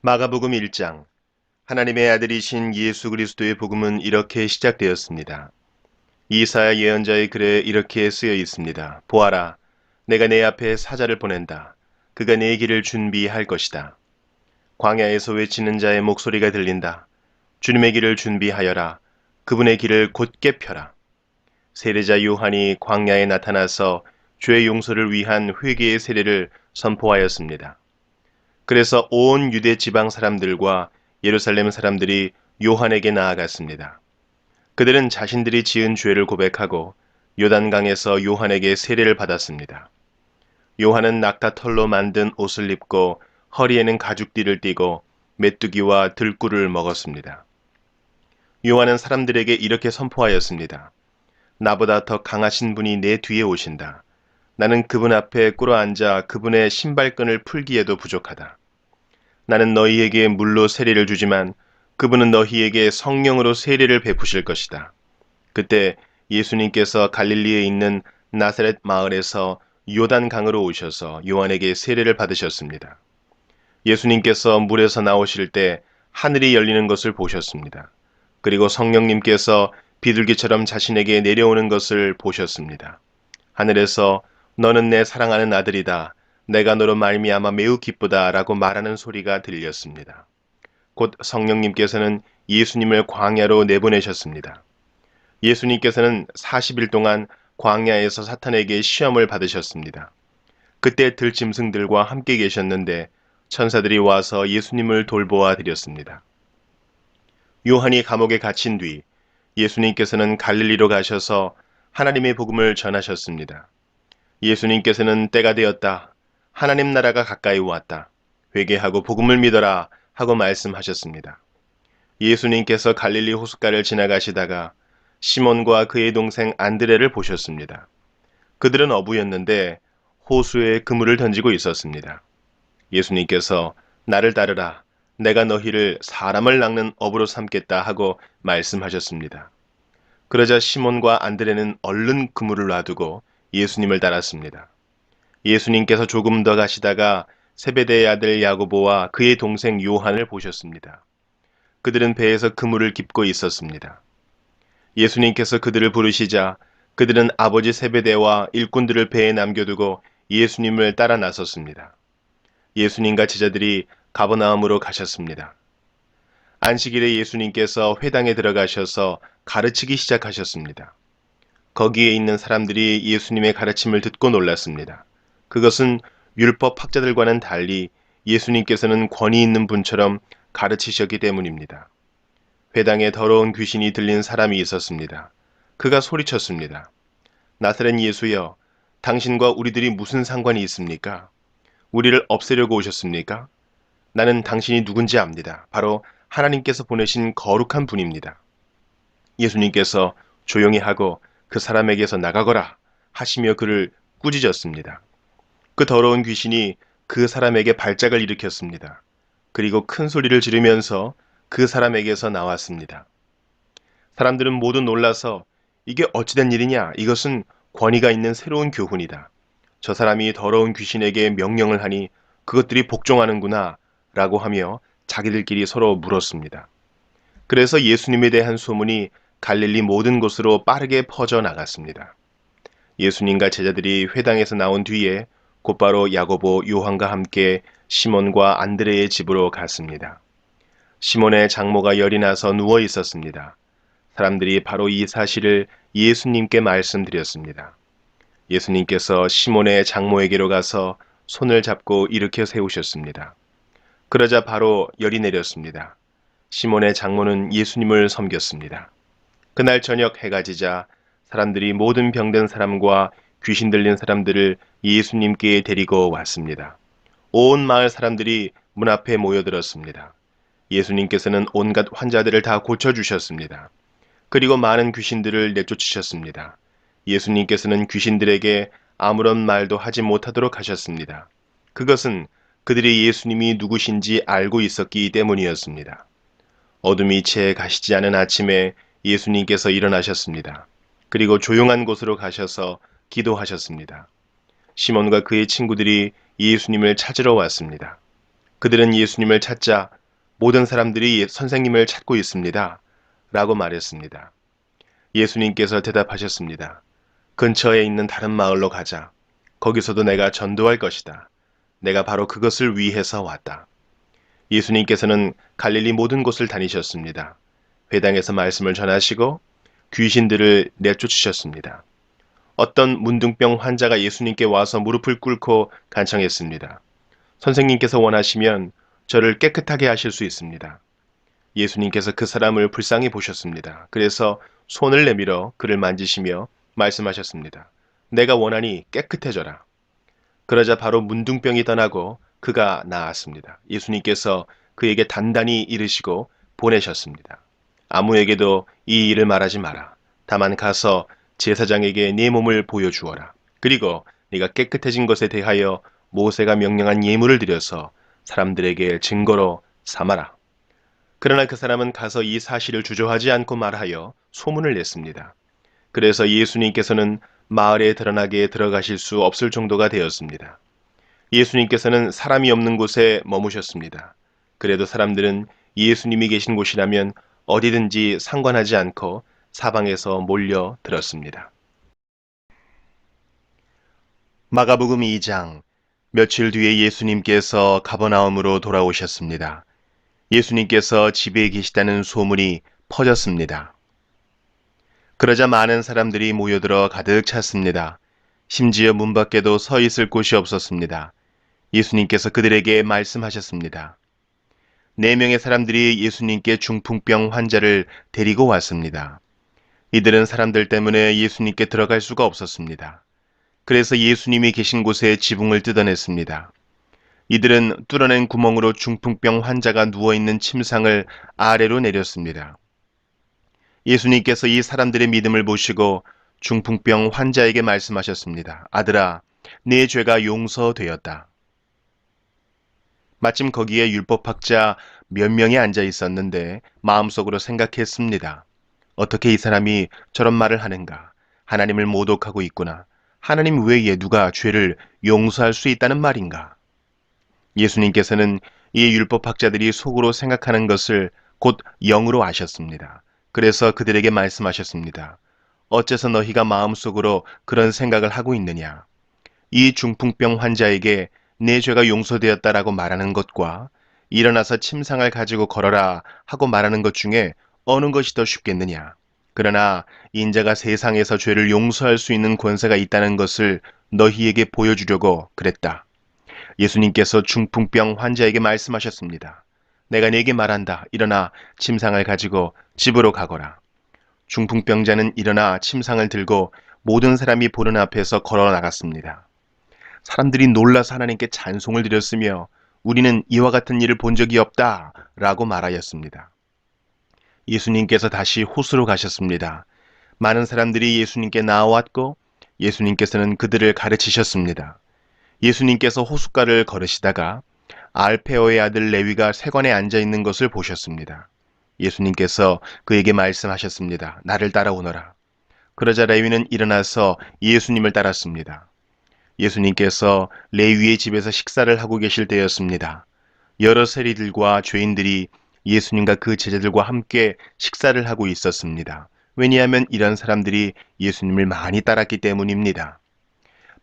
마가복음 1장. 하나님의 아들이신 예수 그리스도의 복음은 이렇게 시작되었습니다. 이사야 예언자의 글에 이렇게 쓰여 있습니다. 보아라, 내가 내 앞에 사자를 보낸다. 그가 내 길을 준비할 것이다. 광야에서 외치는 자의 목소리가 들린다. 주님의 길을 준비하여라. 그분의 길을 곧게 펴라. 세례자 요한이 광야에 나타나서 죄의 용서를 위한 회개의 세례를 선포하였습니다. 그래서 온 유대 지방 사람들과 예루살렘 사람들이 요한에게 나아갔습니다. 그들은 자신들이 지은 죄를 고백하고 요단강에서 요한에게 세례를 받았습니다. 요한은 낙타털로 만든 옷을 입고 허리에는 가죽띠를 띠고 메뚜기와 들꿀을 먹었습니다. 요한은 사람들에게 이렇게 선포하였습니다. 나보다 더 강하신 분이 내 뒤에 오신다. 나는 그분 앞에 꿇어앉아 그분의 신발끈을 풀기에도 부족하다. 나는 너희에게 물로 세례를 주지만 그분은 너희에게 성령으로 세례를 베푸실 것이다. 그때 예수님께서 갈릴리에 있는 나사렛 마을에서 요단강으로 오셔서 요한에게 세례를 받으셨습니다. 예수님께서 물에서 나오실 때 하늘이 열리는 것을 보셨습니다. 그리고 성령님께서 비둘기처럼 자신에게 내려오는 것을 보셨습니다. 하늘에서 너는 내 사랑하는 아들이다. 내가 너로 말미암아 매우 기쁘다 라고 말하는 소리가 들렸습니다. 곧 성령님께서는 예수님을 광야로 내보내셨습니다. 예수님께서는 40일 동안 광야에서 사탄에게 시험을 받으셨습니다. 그때 들짐승들과 함께 계셨는데 천사들이 와서 예수님을 돌보아 드렸습니다. 요한이 감옥에 갇힌 뒤 예수님께서는 갈릴리로 가셔서 하나님의 복음을 전하셨습니다. 예수님께서는 때가 되었다. 하나님 나라가 가까이 왔다. 회개하고 복음을 믿어라 하고 말씀하셨습니다. 예수님께서 갈릴리 호숫가를 지나가시다가 시몬과 그의 동생 안드레를 보셨습니다. 그들은 어부였는데 호수에 그물을 던지고 있었습니다. 예수님께서 나를 따르라. 내가 너희를 사람을 낚는 어부로 삼겠다 하고 말씀하셨습니다. 그러자 시몬과 안드레는 얼른 그물을 놔두고 예수님을 따랐습니다. 예수님께서 조금 더 가시다가 세베대의 아들 야고보와 그의 동생 요한을 보셨습니다. 그들은 배에서 그물을 깁고 있었습니다. 예수님께서 그들을 부르시자 그들은 아버지 세베대와 일꾼들을 배에 남겨두고 예수님을 따라 나섰습니다. 예수님과 제자들이 가버나움으로 가셨습니다. 안식일에 예수님께서 회당에 들어가셔서 가르치기 시작하셨습니다. 거기에 있는 사람들이 예수님의 가르침을 듣고 놀랐습니다. 그것은 율법 학자들과는 달리 예수님께서는 권위 있는 분처럼 가르치셨기 때문입니다. 회당에 더러운 귀신이 들린 사람이 있었습니다. 그가 소리쳤습니다. 나사렛 예수여, 당신과 우리들이 무슨 상관이 있습니까? 우리를 없애려고 오셨습니까? 나는 당신이 누군지 압니다. 바로 하나님께서 보내신 거룩한 분입니다. 예수님께서 조용히 하고 그 사람에게서 나가거라 하시며 그를 꾸짖었습니다. 그 더러운 귀신이 그 사람에게 발작을 일으켰습니다. 그리고 큰 소리를 지르면서 그 사람에게서 나왔습니다. 사람들은 모두 놀라서 이게 어찌된 일이냐? 이것은 권위가 있는 새로운 교훈이다. 저 사람이 더러운 귀신에게 명령을 하니 그것들이 복종하는구나 라고 하며 자기들끼리 서로 물었습니다. 그래서 예수님에 대한 소문이 갈릴리 모든 곳으로 빠르게 퍼져 나갔습니다. 예수님과 제자들이 회당에서 나온 뒤에 곧바로 야고보, 요한과 함께 시몬과 안드레의 집으로 갔습니다. 시몬의 장모가 열이 나서 누워 있었습니다. 사람들이 바로 이 사실을 예수님께 말씀드렸습니다. 예수님께서 시몬의 장모에게로 가서 손을 잡고 일으켜 세우셨습니다. 그러자 바로 열이 내렸습니다. 시몬의 장모는 예수님을 섬겼습니다. 그날 저녁 해가 지자 사람들이 모든 병든 사람과 귀신 들린 사람들을 예수님께 데리고 왔습니다. 온 마을 사람들이 문 앞에 모여들었습니다. 예수님께서는 온갖 환자들을 다 고쳐주셨습니다. 그리고 많은 귀신들을 내쫓으셨습니다. 예수님께서는 귀신들에게 아무런 말도 하지 못하도록 하셨습니다. 그것은 그들이 예수님이 누구신지 알고 있었기 때문이었습니다. 어둠이 채 가시지 않은 아침에 예수님께서 일어나셨습니다. 그리고 조용한 곳으로 가셔서 기도하셨습니다. 시몬과 그의 친구들이 예수님을 찾으러 왔습니다. 그들은 예수님을 찾자 모든 사람들이 선생님을 찾고 있습니다. 라고 말했습니다. 예수님께서 대답하셨습니다. 근처에 있는 다른 마을로 가자. 거기서도 내가 전도할 것이다. 내가 바로 그것을 위해서 왔다. 예수님께서는 갈릴리 모든 곳을 다니셨습니다. 회당에서 말씀을 전하시고 귀신들을 내쫓으셨습니다. 어떤 문둥병 환자가 예수님께 와서 무릎을 꿇고 간청했습니다. 선생님께서 원하시면 저를 깨끗하게 하실 수 있습니다. 예수님께서 그 사람을 불쌍히 보셨습니다. 그래서 손을 내밀어 그를 만지시며 말씀하셨습니다. 내가 원하니 깨끗해져라. 그러자 바로 문둥병이 떠나고 그가 나았습니다. 예수님께서 그에게 단단히 이르시고 보내셨습니다. 아무에게도 이 일을 말하지 마라. 다만 가서 제사장에게 네 몸을 보여주어라. 그리고 네가 깨끗해진 것에 대하여 모세가 명령한 예물을 드려서 사람들에게 증거로 삼아라. 그러나 그 사람은 가서 이 사실을 주저하지 않고 말하여 소문을 냈습니다. 그래서 예수님께서는 마을에 드러나게 들어가실 수 없을 정도가 되었습니다. 예수님께서는 사람이 없는 곳에 머무셨습니다. 그래도 사람들은 예수님이 계신 곳이라면 어디든지 상관하지 않고 사방에서 몰려 들었습니다. 마가복음 2장. 며칠 뒤에 예수님께서 가버나움으로 돌아오셨습니다. 예수님께서 집에 계시다는 소문이 퍼졌습니다. 그러자 많은 사람들이 모여들어 가득 찼습니다. 심지어 문 밖에도 서 있을 곳이 없었습니다. 예수님께서 그들에게 말씀하셨습니다. 4명의 사람들이 예수님께 중풍병 환자를 데리고 왔습니다. 이들은 사람들 때문에 예수님께 들어갈 수가 없었습니다. 그래서 예수님이 계신 곳에 지붕을 뜯어냈습니다. 이들은 뚫어낸 구멍으로 중풍병 환자가 누워있는 침상을 아래로 내렸습니다. 예수님께서 이 사람들의 믿음을 보시고 중풍병 환자에게 말씀하셨습니다. 아들아, 네 죄가 용서되었다. 마침 거기에 율법학자 몇 명이 앉아 있었는데 마음속으로 생각했습니다. 어떻게 이 사람이 저런 말을 하는가? 하나님을 모독하고 있구나. 하나님 외에 누가 죄를 용서할 수 있다는 말인가? 예수님께서는 이 율법학자들이 속으로 생각하는 것을 곧 영으로 아셨습니다. 그래서 그들에게 말씀하셨습니다. 어째서 너희가 마음속으로 그런 생각을 하고 있느냐? 이 중풍병 환자에게 내 죄가 용서되었다라고 말하는 것과 일어나서 침상을 가지고 걸어라 하고 말하는 것 중에 어느 것이 더 쉽겠느냐? 그러나 인자가 세상에서 죄를 용서할 수 있는 권세가 있다는 것을 너희에게 보여주려고 그랬다. 예수님께서 중풍병 환자에게 말씀하셨습니다. 내가 네게 말한다. 일어나 침상을 가지고 집으로 가거라. 중풍병자는 일어나 침상을 들고 모든 사람이 보는 앞에서 걸어 나갔습니다. 사람들이 놀라서 하나님께 찬송을 드렸으며 우리는 이와 같은 일을 본 적이 없다 라고 말하였습니다. 예수님께서 다시 호수로 가셨습니다. 많은 사람들이 예수님께 나와왔고 예수님께서는 그들을 가르치셨습니다. 예수님께서 호숫가를 걸으시다가 알페오의 아들 레위가 세관에 앉아 있는 것을 보셨습니다. 예수님께서 그에게 말씀하셨습니다. 나를 따라오너라. 그러자 레위는 일어나서 예수님을 따랐습니다. 예수님께서 레위의 집에서 식사를 하고 계실 때였습니다. 여러 세리들과 죄인들이 예수님과 그 제자들과 함께 식사를 하고 있었습니다. 왜냐하면 이런 사람들이 예수님을 많이 따랐기 때문입니다.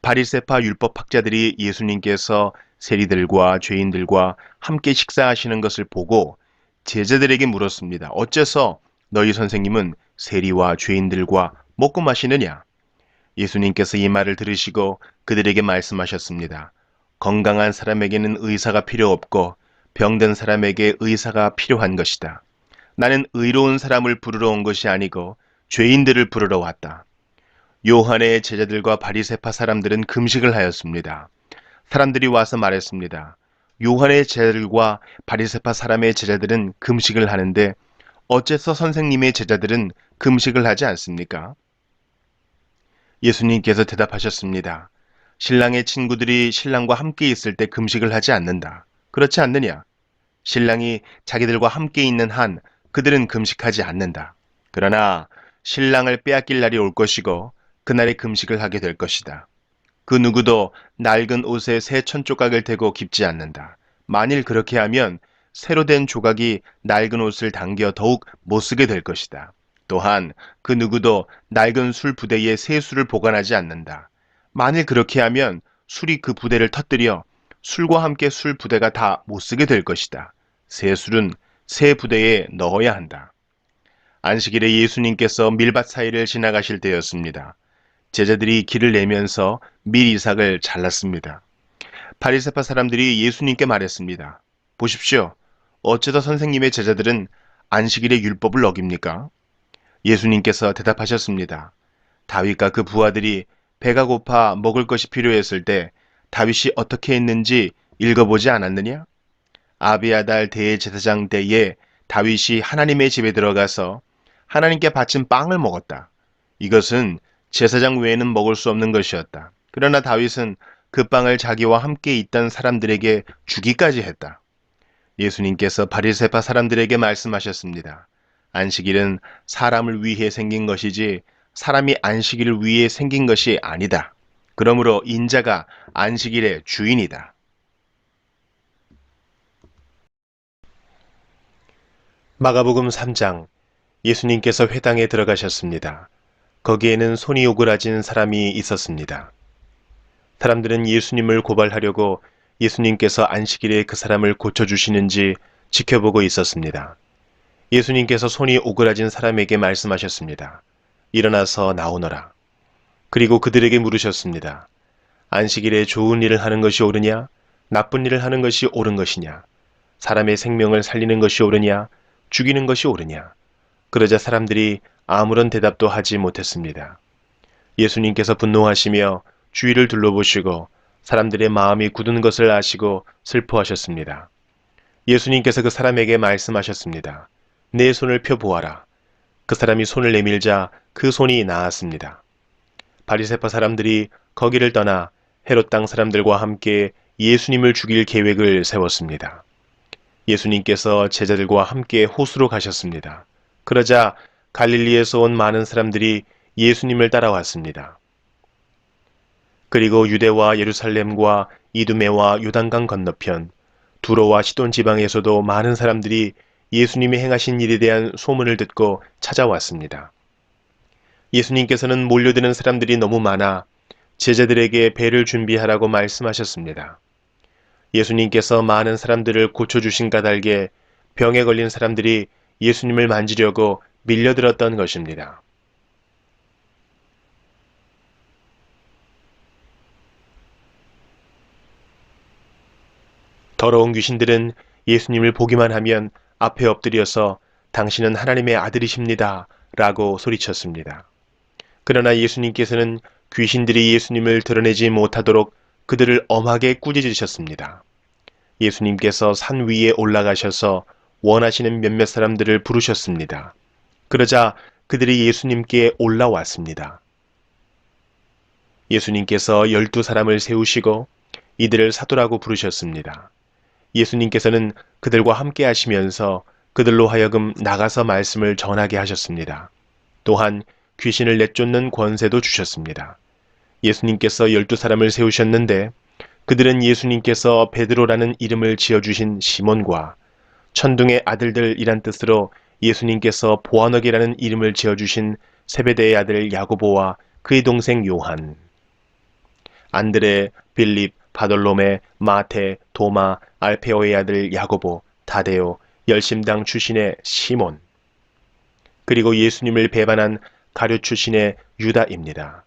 바리새파 율법학자들이 예수님께서 세리들과 죄인들과 함께 식사하시는 것을 보고 제자들에게 물었습니다. 어째서 너희 선생님은 세리와 죄인들과 먹고 마시느냐? 예수님께서 이 말을 들으시고 그들에게 말씀하셨습니다. 건강한 사람에게는 의사가 필요 없고 병든 사람에게 의사가 필요한 것이다. 나는 의로운 사람을 부르러 온 것이 아니고 죄인들을 부르러 왔다. 요한의 제자들과 바리새파 사람들은 금식을 하였습니다. 사람들이 와서 말했습니다. 요한의 제자들과 바리새파 사람의 제자들은 금식을 하는데 어째서 선생님의 제자들은 금식을 하지 않습니까? 예수님께서 대답하셨습니다. 신랑의 친구들이 신랑과 함께 있을 때 금식을 하지 않는다. 그렇지 않느냐? 신랑이 자기들과 함께 있는 한 그들은 금식하지 않는다. 그러나 신랑을 빼앗길 날이 올 것이고 그날에 금식을 하게 될 것이다. 그 누구도 낡은 옷에 새 천조각을 대고 깁지 않는다. 만일 그렇게 하면 새로 된 조각이 낡은 옷을 당겨 더욱 못쓰게 될 것이다. 또한 그 누구도 낡은 술 부대에 새 술을 보관하지 않는다. 만일 그렇게 하면 술이 그 부대를 터뜨려 술과 함께 술 부대가 다 못쓰게 될 것이다. 새 술은 새 부대에 넣어야 한다. 안식일에 예수님께서 밀밭 사이를 지나가실 때였습니다. 제자들이 길을 내면서 밀 이삭을 잘랐습니다. 바리새파 사람들이 예수님께 말했습니다. 보십시오. 어째서 선생님의 제자들은 안식일의 율법을 어깁니까? 예수님께서 대답하셨습니다. 다윗과 그 부하들이 배가 고파 먹을 것이 필요했을 때 다윗이 어떻게 했는지 읽어보지 않았느냐? 아비아달 대제사장 때에 다윗이 하나님의 집에 들어가서 하나님께 바친 빵을 먹었다. 이것은 제사장 외에는 먹을 수 없는 것이었다. 그러나 다윗은 그 빵을 자기와 함께 있던 사람들에게 주기까지 했다. 예수님께서 바리새파 사람들에게 말씀하셨습니다. 안식일은 사람을 위해 생긴 것이지 사람이 안식일을 위해 생긴 것이 아니다. 그러므로 인자가 안식일의 주인이다. 마가복음 3장. 예수님께서 회당에 들어가셨습니다. 거기에는 손이 오그라진 사람이 있었습니다. 사람들은 예수님을 고발하려고 예수님께서 안식일에 그 사람을 고쳐주시는지 지켜보고 있었습니다. 예수님께서 손이 오그라진 사람에게 말씀하셨습니다. 일어나서 나오너라. 그리고 그들에게 물으셨습니다. 안식일에 좋은 일을 하는 것이 옳으냐? 나쁜 일을 하는 것이 옳은 것이냐? 사람의 생명을 살리는 것이 옳으냐? 죽이는 것이 옳으냐? 그러자 사람들이 아무런 대답도 하지 못했습니다. 예수님께서 분노하시며 주위를 둘러보시고 사람들의 마음이 굳은 것을 아시고 슬퍼하셨습니다. 예수님께서 그 사람에게 말씀하셨습니다. 내 손을 펴보아라. 그 사람이 손을 내밀자 그 손이 나았습니다. 바리새파 사람들이 거기를 떠나 헤롯 땅 사람들과 함께 예수님을 죽일 계획을 세웠습니다. 예수님께서 제자들과 함께 호수로 가셨습니다. 그러자 갈릴리에서 온 많은 사람들이 예수님을 따라왔습니다. 그리고 유대와 예루살렘과 이두메와 요단강 건너편 두로와 시돈 지방에서도 많은 사람들이 예수님이 행하신 일에 대한 소문을 듣고 찾아왔습니다. 예수님께서는 몰려드는 사람들이 너무 많아 제자들에게 배를 준비하라고 말씀하셨습니다. 예수님께서 많은 사람들을 고쳐주신 까닭에 병에 걸린 사람들이 예수님을 만지려고 밀려들었던 것입니다. 더러운 귀신들은 예수님을 보기만 하면 앞에 엎드려서 당신은 하나님의 아들이십니다. 라고 소리쳤습니다. 그러나 예수님께서는 귀신들이 예수님을 드러내지 못하도록 그들을 엄하게 꾸짖으셨습니다. 예수님께서 산 위에 올라가셔서 원하시는 몇몇 사람들을 부르셨습니다. 그러자 그들이 예수님께 올라왔습니다. 예수님께서 12사람을 세우시고 이들을 사도라고 부르셨습니다. 예수님께서는 그들과 함께 하시면서 그들로 하여금 나가서 말씀을 전하게 하셨습니다. 또한 귀신을 내쫓는 권세도 주셨습니다. 예수님께서 12사람을 세우셨는데 그들은 예수님께서 베드로라는 이름을 지어주신 시몬과 천둥의 아들들이란 뜻으로 예수님께서 보아너게라는 이름을 지어주신 세베대의 아들 야고보와 그의 동생 요한, 안드레, 빌립, 바돌로메, 마테, 도마, 알페오의 아들 야고보, 다데오, 열심당 출신의 시몬, 그리고 예수님을 배반한 가룟 출신의 유다입니다.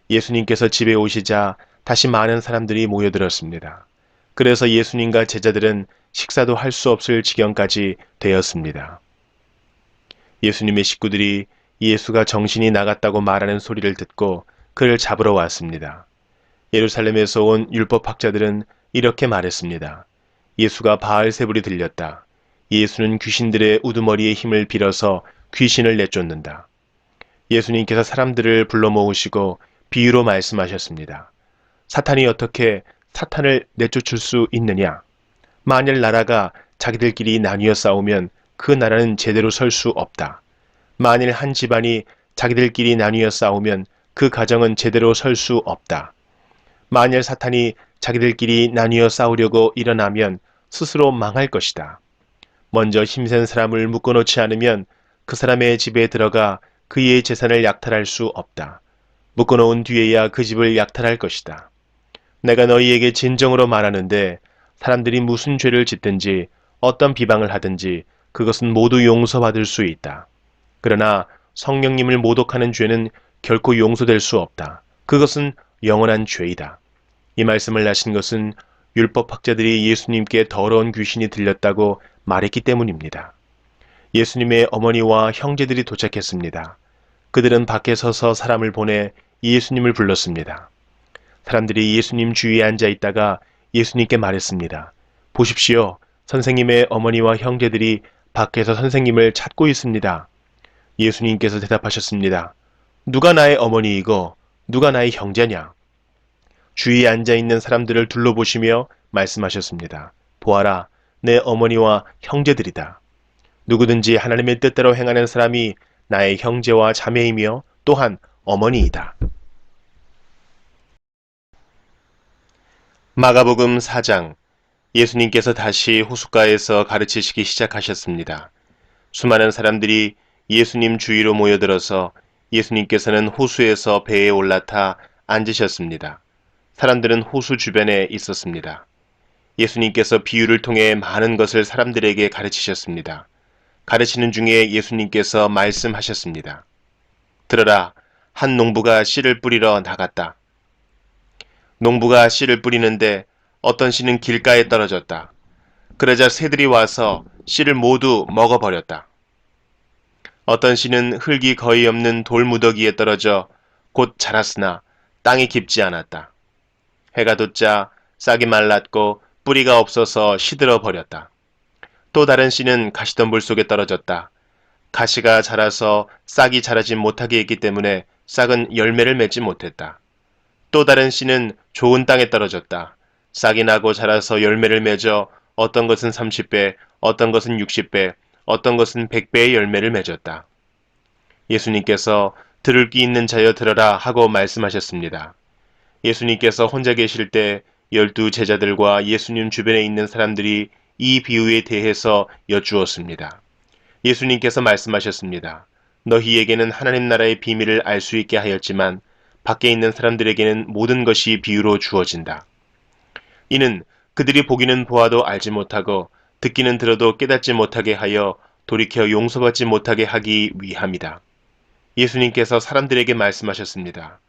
예수님께서 집에 오시자 다시 많은 사람들이 모여들었습니다. 그래서 예수님과 제자들은 식사도 할 수 없을 지경까지 되었습니다. 예수님의 식구들이 예수가 정신이 나갔다고 말하는 소리를 듣고 그를 잡으러 왔습니다. 예루살렘에서 온 율법학자들은 이렇게 말했습니다. 예수가 바알세불이 들렸다. 예수는 귀신들의 우두머리의 힘을 빌어서 귀신을 내쫓는다. 예수님께서 사람들을 불러 모으시고 비유로 말씀하셨습니다. 사탄이 어떻게 사탄을 내쫓을 수 있느냐? 만일 나라가 자기들끼리 나뉘어 싸우면 그 나라는 제대로 설 수 없다. 만일 한 집안이 자기들끼리 나뉘어 싸우면 그 가정은 제대로 설 수 없다. 만일 사탄이 자기들끼리 나뉘어 싸우려고 일어나면 스스로 망할 것이다. 먼저 힘센 사람을 묶어놓지 않으면 그 사람의 집에 들어가 그의 재산을 약탈할 수 없다. 묶어놓은 뒤에야 그 집을 약탈할 것이다. 내가 너희에게 진정으로 말하는데 사람들이 무슨 죄를 짓든지 어떤 비방을 하든지 그것은 모두 용서받을 수 있다. 그러나 성령님을 모독하는 죄는 결코 용서될 수 없다. 그것은 영원한 죄이다. 이 말씀을 하신 것은 율법학자들이 예수님께 더러운 귀신이 들렸다고 말했기 때문입니다. 예수님의 어머니와 형제들이 도착했습니다. 그들은 밖에 서서 사람을 보내 예수님을 불렀습니다. 사람들이 예수님 주위에 앉아 있다가 예수님께 말했습니다. 보십시오. 선생님의 어머니와 형제들이 밖에서 선생님을 찾고 있습니다. 예수님께서 대답하셨습니다. 누가 나의 어머니이고 누가 나의 형제냐? 주위에 앉아 있는 사람들을 둘러보시며 말씀하셨습니다. 보아라, 내 어머니와 형제들이다. 누구든지 하나님의 뜻대로 행하는 사람이 나의 형제와 자매이며 또한 어머니이다. 마가복음 4장. 예수님께서 다시 호숫가에서 가르치시기 시작하셨습니다. 수많은 사람들이 예수님 주위로 모여들어서 예수님께서는 호수에서 배에 올라타 앉으셨습니다. 사람들은 호수 주변에 있었습니다. 예수님께서 비유를 통해 많은 것을 사람들에게 가르치셨습니다. 가르치는 중에 예수님께서 말씀하셨습니다. 들어라, 한 농부가 씨를 뿌리러 나갔다. 농부가 씨를 뿌리는데 어떤 씨는 길가에 떨어졌다. 그러자 새들이 와서 씨를 모두 먹어버렸다. 어떤 씨는 흙이 거의 없는 돌무더기에 떨어져 곧 자랐으나 땅이 깊지 않았다. 해가 돋자 싹이 말랐고 뿌리가 없어서 시들어 버렸다. 또 다른 씨는 가시덤불 속에 떨어졌다. 가시가 자라서 싹이 자라지 못하게 했기 때문에 싹은 열매를 맺지 못했다. 또 다른 씨는 좋은 땅에 떨어졌다. 싹이 나고 자라서 열매를 맺어 어떤 것은 30배, 어떤 것은 60배, 어떤 것은 100배의 열매를 맺었다. 예수님께서 들을 귀 있는 자여 들어라 하고 말씀하셨습니다. 예수님께서 혼자 계실 때 12 제자들과 예수님 주변에 있는 사람들이 이 비유에 대해서 여쭈었습니다. 예수님께서 말씀하셨습니다. 너희에게는 하나님 나라의 비밀을 알 수 있게 하였지만 밖에 있는 사람들에게는 모든 것이 비유로 주어진다. 이는 그들이 보기는 보아도 알지 못하고 듣기는 들어도 깨닫지 못하게 하여 돌이켜 용서받지 못하게 하기 위함이다. 예수님께서 사람들에게 말씀하셨습니다.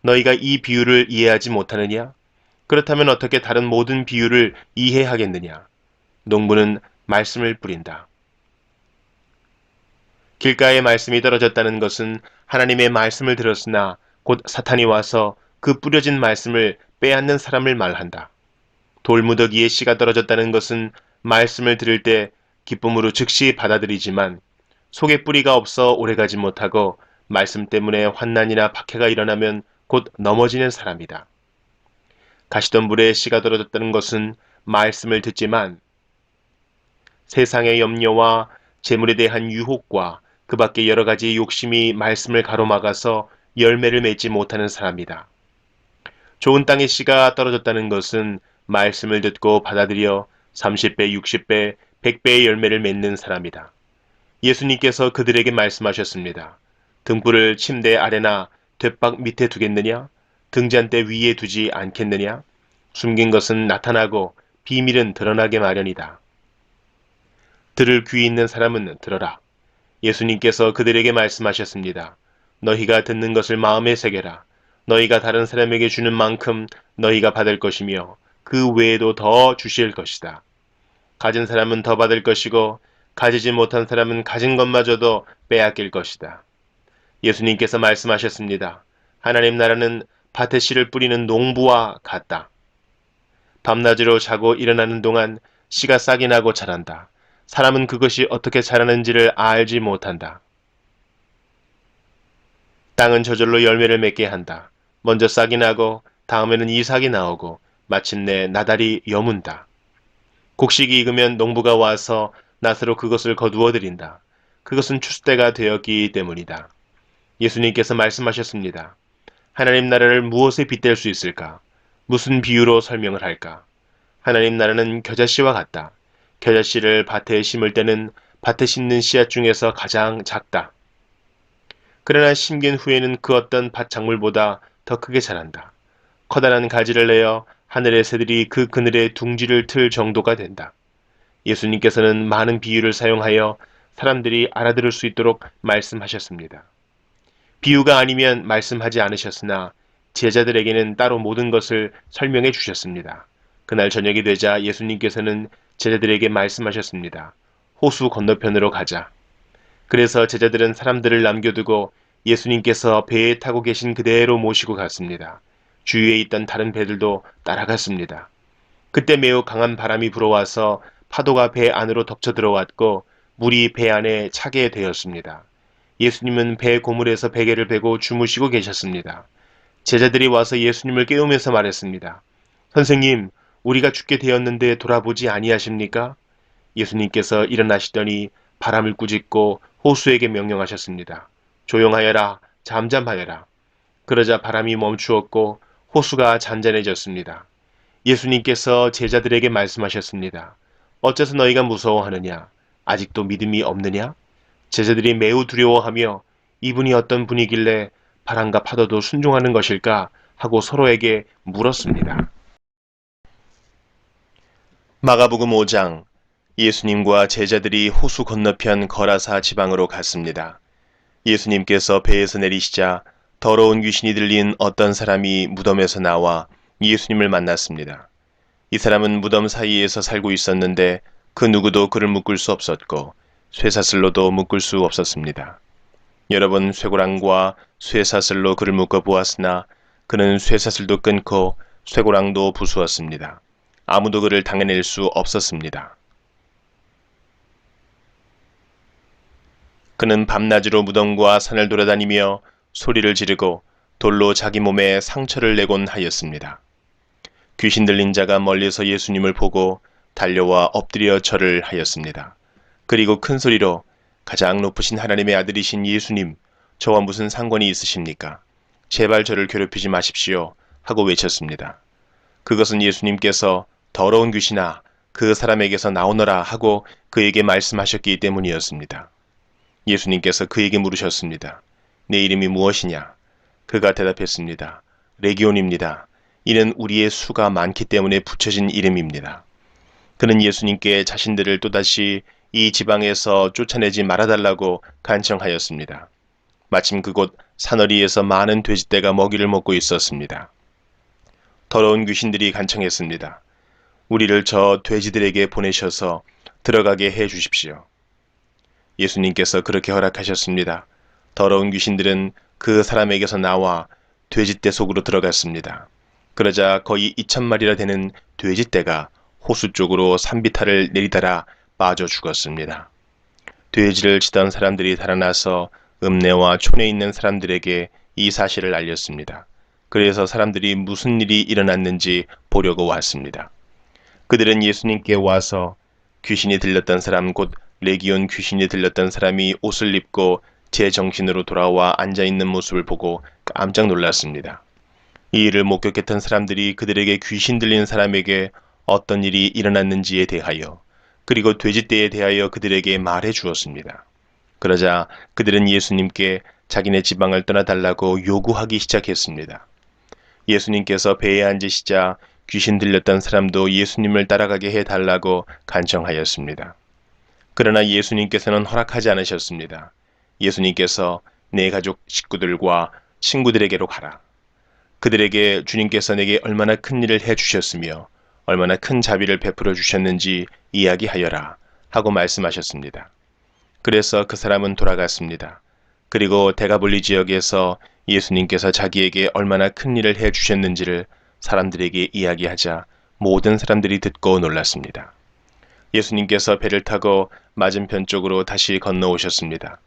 너희가 이 비유를 이해하지 못하느냐? 그렇다면 어떻게 다른 모든 비유를 이해하겠느냐? 농부는 말씀을 뿌린다. 길가에 말씀이 떨어졌다는 것은 하나님의 말씀을 들었으나 곧 사탄이 와서 그 뿌려진 말씀을 빼앗는 사람을 말한다. 돌무더기에 씨가 떨어졌다는 것은 말씀을 들을 때 기쁨으로 즉시 받아들이지만 속에 뿌리가 없어 오래가지 못하고 말씀 때문에 환난이나 박해가 일어나면 곧 넘어지는 사람이다. 가시덤불에 씨가 떨어졌다는 것은 말씀을 듣지만 세상의 염려와 재물에 대한 유혹과 그 밖에 여러 가지 욕심이 말씀을 가로막아서 열매를 맺지 못하는 사람이다. 좋은 땅에 씨가 떨어졌다는 것은 말씀을 듣고 받아들여 30배, 60배, 100배의 열매를 맺는 사람이다. 예수님께서 그들에게 말씀하셨습니다. 등불을 침대 아래나 돛박 밑에 두겠느냐? 등잔대 위에 두지 않겠느냐? 숨긴 것은 나타나고 비밀은 드러나게 마련이다. 들을 귀 있는 사람은 들어라. 예수님께서 그들에게 말씀하셨습니다. 너희가 듣는 것을 마음에 새겨라. 너희가 다른 사람에게 주는 만큼 너희가 받을 것이며 그 외에도 더 주실 것이다. 가진 사람은 더 받을 것이고 가지지 못한 사람은 가진 것마저도 빼앗길 것이다. 예수님께서 말씀하셨습니다. 하나님 나라는 밭에 씨를 뿌리는 농부와 같다. 밤낮으로 자고 일어나는 동안 씨가 싹이 나고 자란다. 사람은 그것이 어떻게 자라는지를 알지 못한다. 땅은 저절로 열매를 맺게 한다. 먼저 싹이 나고 다음에는 이삭이 나오고 마침내 나달이 여문다. 곡식이 익으면 농부가 와서 낫으로 그것을 거두어 들인다. 그것은 추수때가 되었기 때문이다. 예수님께서 말씀하셨습니다. 하나님 나라를 무엇에 빗댈 수 있을까? 무슨 비유로 설명을 할까? 하나님 나라는 겨자씨와 같다. 겨자씨를 밭에 심을 때는 밭에 심는 씨앗 중에서 가장 작다. 그러나 심긴 후에는 그 어떤 밭 작물보다 더 크게 자란다. 커다란 가지를 내어 하늘의 새들이 그 그늘에 둥지를 틀 정도가 된다. 예수님께서는 많은 비유를 사용하여 사람들이 알아들을 수 있도록 말씀하셨습니다. 비유가 아니면 말씀하지 않으셨으나 제자들에게는 따로 모든 것을 설명해 주셨습니다. 그날 저녁이 되자 예수님께서는 제자들에게 말씀하셨습니다. 호수 건너편으로 가자. 그래서 제자들은 사람들을 남겨두고 예수님께서 배에 타고 계신 그대로 모시고 갔습니다. 주위에 있던 다른 배들도 따라갔습니다. 그때 매우 강한 바람이 불어와서 파도가 배 안으로 덮쳐 들어왔고 물이 배 안에 차게 되었습니다. 예수님은 배 고물에서 베개를 베고 주무시고 계셨습니다. 제자들이 와서 예수님을 깨우면서 말했습니다. 선생님, 우리가 죽게 되었는데 돌아보지 아니하십니까? 예수님께서 일어나시더니 바람을 꾸짖고 호수에게 명령하셨습니다. 조용하여라, 잠잠하여라. 그러자 바람이 멈추었고 호수가 잔잔해졌습니다. 예수님께서 제자들에게 말씀하셨습니다. 어째서 너희가 무서워하느냐? 아직도 믿음이 없느냐? 제자들이 매우 두려워하며 이분이 어떤 분이길래 바람과 파도도 순종하는 것일까 하고 서로에게 물었습니다. 마가복음 5장. 예수님과 제자들이 호수 건너편 거라사 지방으로 갔습니다. 예수님께서 배에서 내리시자 더러운 귀신이 들린 어떤 사람이 무덤에서 나와 예수님을 만났습니다. 이 사람은 무덤 사이에서 살고 있었는데 그 누구도 그를 묶을 수 없었고 쇠사슬로도 묶을 수 없었습니다. 여러 번 쇠고랑과 쇠사슬로 그를 묶어 보았으나 그는 쇠사슬도 끊고 쇠고랑도 부수었습니다. 아무도 그를 당해낼 수 없었습니다. 그는 밤낮으로 무덤과 산을 돌아다니며 소리를 지르고 돌로 자기 몸에 상처를 내곤 하였습니다. 귀신 들린 자가 멀리서 예수님을 보고 달려와 엎드려 절을 하였습니다. 그리고 큰 소리로 가장 높으신 하나님의 아들이신 예수님, 저와 무슨 상관이 있으십니까? 제발 저를 괴롭히지 마십시오 하고 외쳤습니다. 그것은 예수님께서 더러운 귀신아, 그 사람에게서 나오너라 하고 그에게 말씀하셨기 때문이었습니다. 예수님께서 그에게 물으셨습니다. 내 이름이 무엇이냐? 그가 대답했습니다. 레기온입니다. 이는 우리의 수가 많기 때문에 붙여진 이름입니다. 그는 예수님께 자신들을 또다시 이 지방에서 쫓아내지 말아달라고 간청하였습니다. 마침 그곳 산허리에서 많은 돼지떼가 먹이를 먹고 있었습니다. 더러운 귀신들이 간청했습니다. 우리를 저 돼지들에게 보내셔서 들어가게 해 주십시오. 예수님께서 그렇게 허락하셨습니다. 더러운 귀신들은 그 사람에게서 나와 돼지떼 속으로 들어갔습니다. 그러자 거의 2,000마리나 되는 돼지떼가 호수 쪽으로 산비탈을 내리달아 빠져 죽었습니다. 돼지를 치던 사람들이 달아나서 읍내와 촌에 있는 사람들에게 이 사실을 알렸습니다. 그래서 사람들이 무슨 일이 일어났는지 보려고 왔습니다. 그들은 예수님께 와서 귀신이 들렸던 사람 곧 레기온 귀신이 들렸던 사람이 옷을 입고 제 정신으로 돌아와 앉아있는 모습을 보고 깜짝 놀랐습니다. 이 일을 목격했던 사람들이 그들에게 귀신 들린 사람에게 어떤 일이 일어났는지에 대하여 그리고 돼지떼에 대하여 그들에게 말해 주었습니다. 그러자 그들은 예수님께 자기네 지방을 떠나달라고 요구하기 시작했습니다. 예수님께서 배에 앉으시자 귀신 들렸던 사람도 예수님을 따라가게 해달라고 간청하였습니다. 그러나 예수님께서는 허락하지 않으셨습니다. 예수님께서 내 가족 식구들과 친구들에게로 가라. 그들에게 주님께서 내게 얼마나 큰 일을 해주셨으며 얼마나 큰 자비를 베풀어 주셨는지 이야기하여라 하고 말씀하셨습니다. 그래서 그 사람은 돌아갔습니다. 그리고 데가볼리 지역에서 예수님께서 자기에게 얼마나 큰 일을 해주셨는지를 사람들에게 이야기하자 모든 사람들이 듣고 놀랐습니다. 예수님께서 배를 타고 맞은편 쪽으로 다시 건너오셨습니다.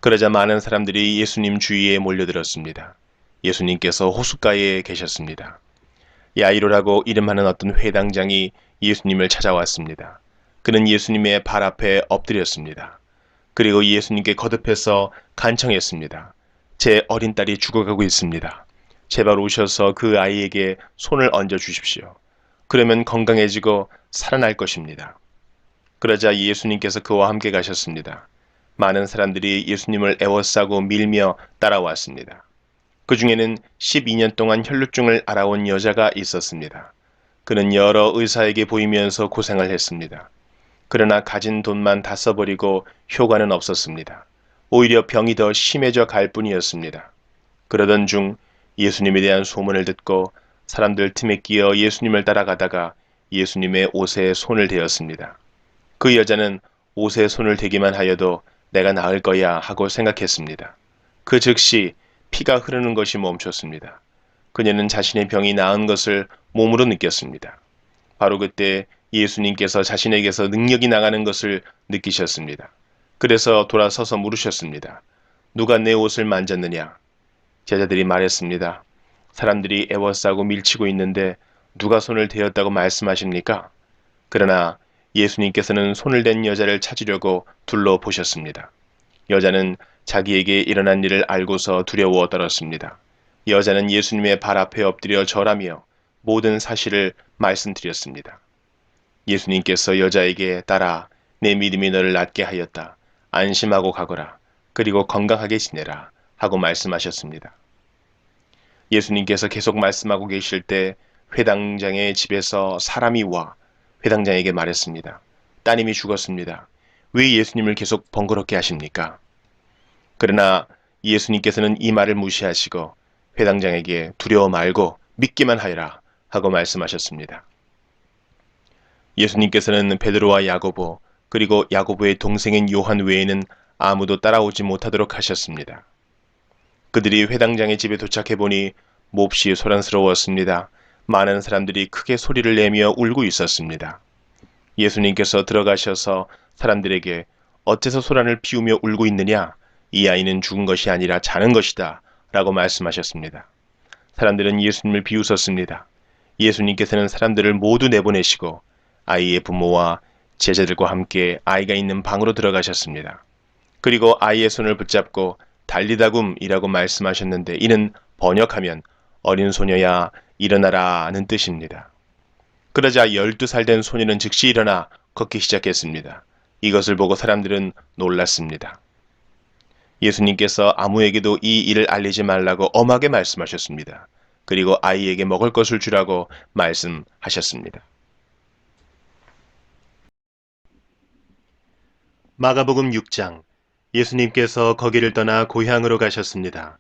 그러자 많은 사람들이 예수님 주위에 몰려들었습니다. 예수님께서 호숫가에 계셨습니다. 야이로라고 이름하는 어떤 회당장이 예수님을 찾아왔습니다. 그는 예수님의 발 앞에 엎드렸습니다. 그리고 예수님께 거듭해서 간청했습니다. 제 어린 딸이 죽어가고 있습니다. 제발 오셔서 그 아이에게 손을 얹어 주십시오. 그러면 건강해지고 살아날 것입니다. 그러자 예수님께서 그와 함께 가셨습니다. 많은 사람들이 예수님을 애워싸고 밀며 따라왔습니다. 그 중에는 12년 동안 혈루증을 앓아온 여자가 있었습니다. 그는 여러 의사에게 보이면서 고생을 했습니다. 그러나 가진 돈만 다 써버리고 효과는 없었습니다. 오히려 병이 더 심해져 갈 뿐이었습니다. 그러던 중 예수님에 대한 소문을 듣고 사람들 틈에 끼어 예수님을 따라가다가 예수님의 옷에 손을 대었습니다. 그 여자는 옷에 손을 대기만 하여도 내가 나을 거야 하고 생각했습니다. 그 즉시 피가 흐르는 것이 멈췄습니다. 그녀는 자신의 병이 나은 것을 몸으로 느꼈습니다. 바로 그때 예수님께서 자신에게서 능력이 나가는 것을 느끼셨습니다. 그래서 돌아서서 물으셨습니다. 누가 내 옷을 만졌느냐? 제자들이 말했습니다. 사람들이 애워싸고 밀치고 있는데 누가 손을 대었다고 말씀하십니까? 그러나 예수님께서는 손을 댄 여자를 찾으려고 둘러보셨습니다. 여자는 자기에게 일어난 일을 알고서 두려워 떨었습니다. 여자는 예수님의 발 앞에 엎드려 절하며 모든 사실을 말씀드렸습니다. 예수님께서 여자에게 따라 내 믿음이 너를 낫게 하였다. 안심하고 가거라. 그리고 건강하게 지내라. 하고 말씀하셨습니다. 예수님께서 계속 말씀하고 계실 때 회당장의 집에서 사람이 와 회당장에게 말했습니다. 따님이 죽었습니다. 왜 예수님을 계속 번거롭게 하십니까? 그러나 예수님께서는 이 말을 무시하시고 회당장에게 두려워 말고 믿기만 하여라 하고 말씀하셨습니다. 예수님께서는 베드로와 야고보 그리고 야고보의 동생인 요한 외에는 아무도 따라오지 못하도록 하셨습니다. 그들이 회당장의 집에 도착해 보니 몹시 소란스러웠습니다. 많은 사람들이 크게 소리를 내며 울고 있었습니다. 예수님께서 들어가셔서 사람들에게 어째서 소란을 피우며 울고 있느냐? 이 아이는 죽은 것이 아니라 자는 것이다. 라고 말씀하셨습니다. 사람들은 예수님을 비웃었습니다. 예수님께서는 사람들을 모두 내보내시고 아이의 부모와 제자들과 함께 아이가 있는 방으로 들어가셨습니다. 그리고 아이의 손을 붙잡고 달리다굼이라고 말씀하셨는데 이는 번역하면 어린 소녀야 일어나라는 뜻입니다. 그러자 12살 된 소녀는 즉시 일어나 걷기 시작했습니다. 이것을 보고 사람들은 놀랐습니다. 예수님께서 아무에게도 이 일을 알리지 말라고 엄하게 말씀하셨습니다. 그리고 아이에게 먹을 것을 주라고 말씀하셨습니다. 마가복음 6장. 예수님께서 거기를 떠나 고향으로 가셨습니다.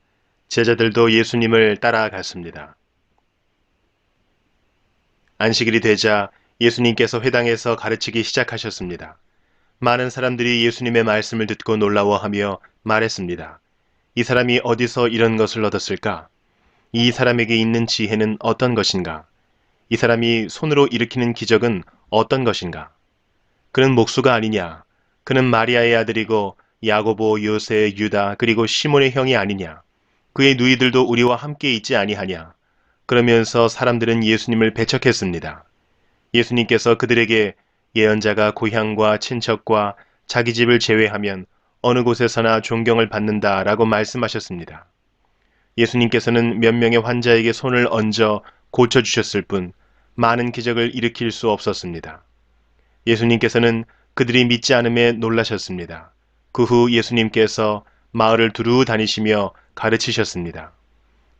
제자들도 예수님을 따라갔습니다. 안식일이 되자 예수님께서 회당에서 가르치기 시작하셨습니다. 많은 사람들이 예수님의 말씀을 듣고 놀라워하며 말했습니다. 이 사람이 어디서 이런 것을 얻었을까? 이 사람에게 있는 지혜는 어떤 것인가? 이 사람이 손으로 일으키는 기적은 어떤 것인가? 그는 목수가 아니냐? 그는 마리아의 아들이고 야고보, 요세, 유다 그리고 시몬의 형이 아니냐? 그의 누이들도 우리와 함께 있지 아니하냐? 그러면서 사람들은 예수님을 배척했습니다. 예수님께서 그들에게 예언자가 고향과 친척과 자기 집을 제외하면 어느 곳에서나 존경을 받는다라고 말씀하셨습니다. 예수님께서는 몇 명의 환자에게 손을 얹어 고쳐주셨을 뿐 많은 기적을 일으킬 수 없었습니다. 예수님께서는 그들이 믿지 않음에 놀라셨습니다. 그 후 예수님께서 마을을 두루 다니시며 가르치셨습니다.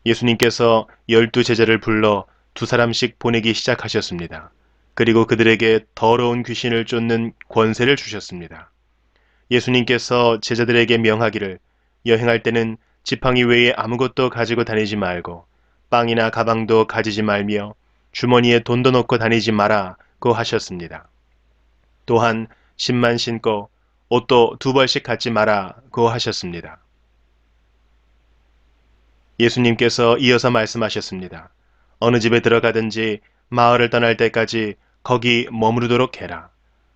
예수님께서 12제자를 불러 2사람씩 보내기 시작하셨습니다. 그리고 그들에게 더러운 귀신을 쫓는 권세를 주셨습니다. 예수님께서 제자들에게 명하기를 여행할 때는 지팡이 외에 아무것도 가지고 다니지 말고 빵이나 가방도 가지지 말며 주머니에 돈도 넣고 다니지 마라고 하셨습니다. 또한 신만 신고 옷도 2벌씩 갖지 마라고 하셨습니다. 예수님께서 이어서 말씀하셨습니다. 어느 집에 들어가든지 마을을 떠날 때까지 거기 머무르도록 해라.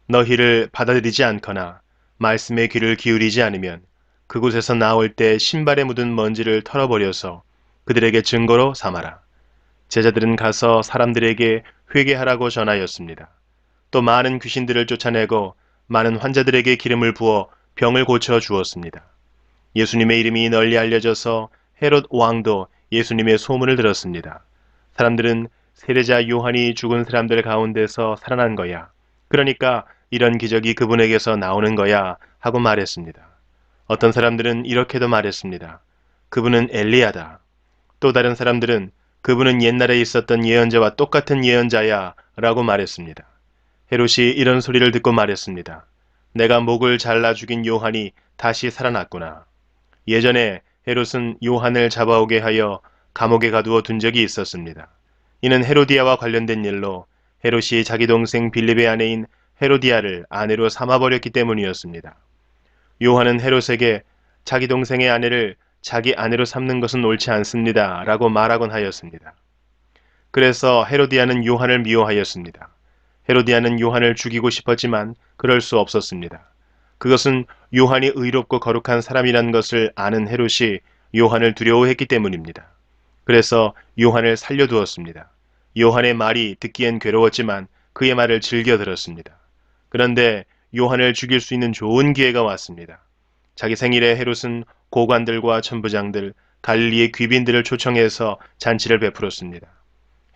너희를 받아들이지 않거나 말씀에 귀를 기울이지 않으면 그곳에서 나올 때 신발에 묻은 먼지를 털어버려서 그들에게 증거로 삼아라. 제자들은 가서 사람들에게 회개하라고 전하였습니다. 또 많은 귀신들을 쫓아내고 많은 환자들에게 기름을 부어 병을 고쳐 주었습니다. 예수님의 이름이 널리 알려져서 헤롯 왕도 예수님의 소문을 들었습니다. 사람들은 세례자 요한이 죽은 사람들 가운데서 살아난 거야. 그러니까 이런 기적이 그분에게서 나오는 거야 하고 말했습니다. 어떤 사람들은 이렇게도 말했습니다. 그분은 엘리야다. 또 다른 사람들은 그분은 옛날에 있었던 예언자와 똑같은 예언자야 라고 말했습니다. 헤롯이 이런 소리를 듣고 말했습니다. 내가 목을 잘라 죽인 요한이 다시 살아났구나. 예전에 헤롯은 요한을 잡아오게 하여 감옥에 가두어 둔 적이 있었습니다. 이는 헤로디아와 관련된 일로 헤롯이 자기 동생 빌립의 아내인 헤로디아를 아내로 삼아버렸기 때문이었습니다. 요한은 헤롯에게 자기 동생의 아내를 자기 아내로 삼는 것은 옳지 않습니다 라고 말하곤 하였습니다. 그래서 헤로디아는 요한을 미워하였습니다. 헤로디아는 요한을 죽이고 싶었지만 그럴 수 없었습니다. 그것은 요한이 의롭고 거룩한 사람이라는 것을 아는 헤롯이 요한을 두려워했기 때문입니다. 그래서 요한을 살려두었습니다. 요한의 말이 듣기엔 괴로웠지만 그의 말을 즐겨 들었습니다. 그런데 요한을 죽일 수 있는 좋은 기회가 왔습니다. 자기 생일에 헤롯은 고관들과 천부장들, 갈릴리의 귀빈들을 초청해서 잔치를 베풀었습니다.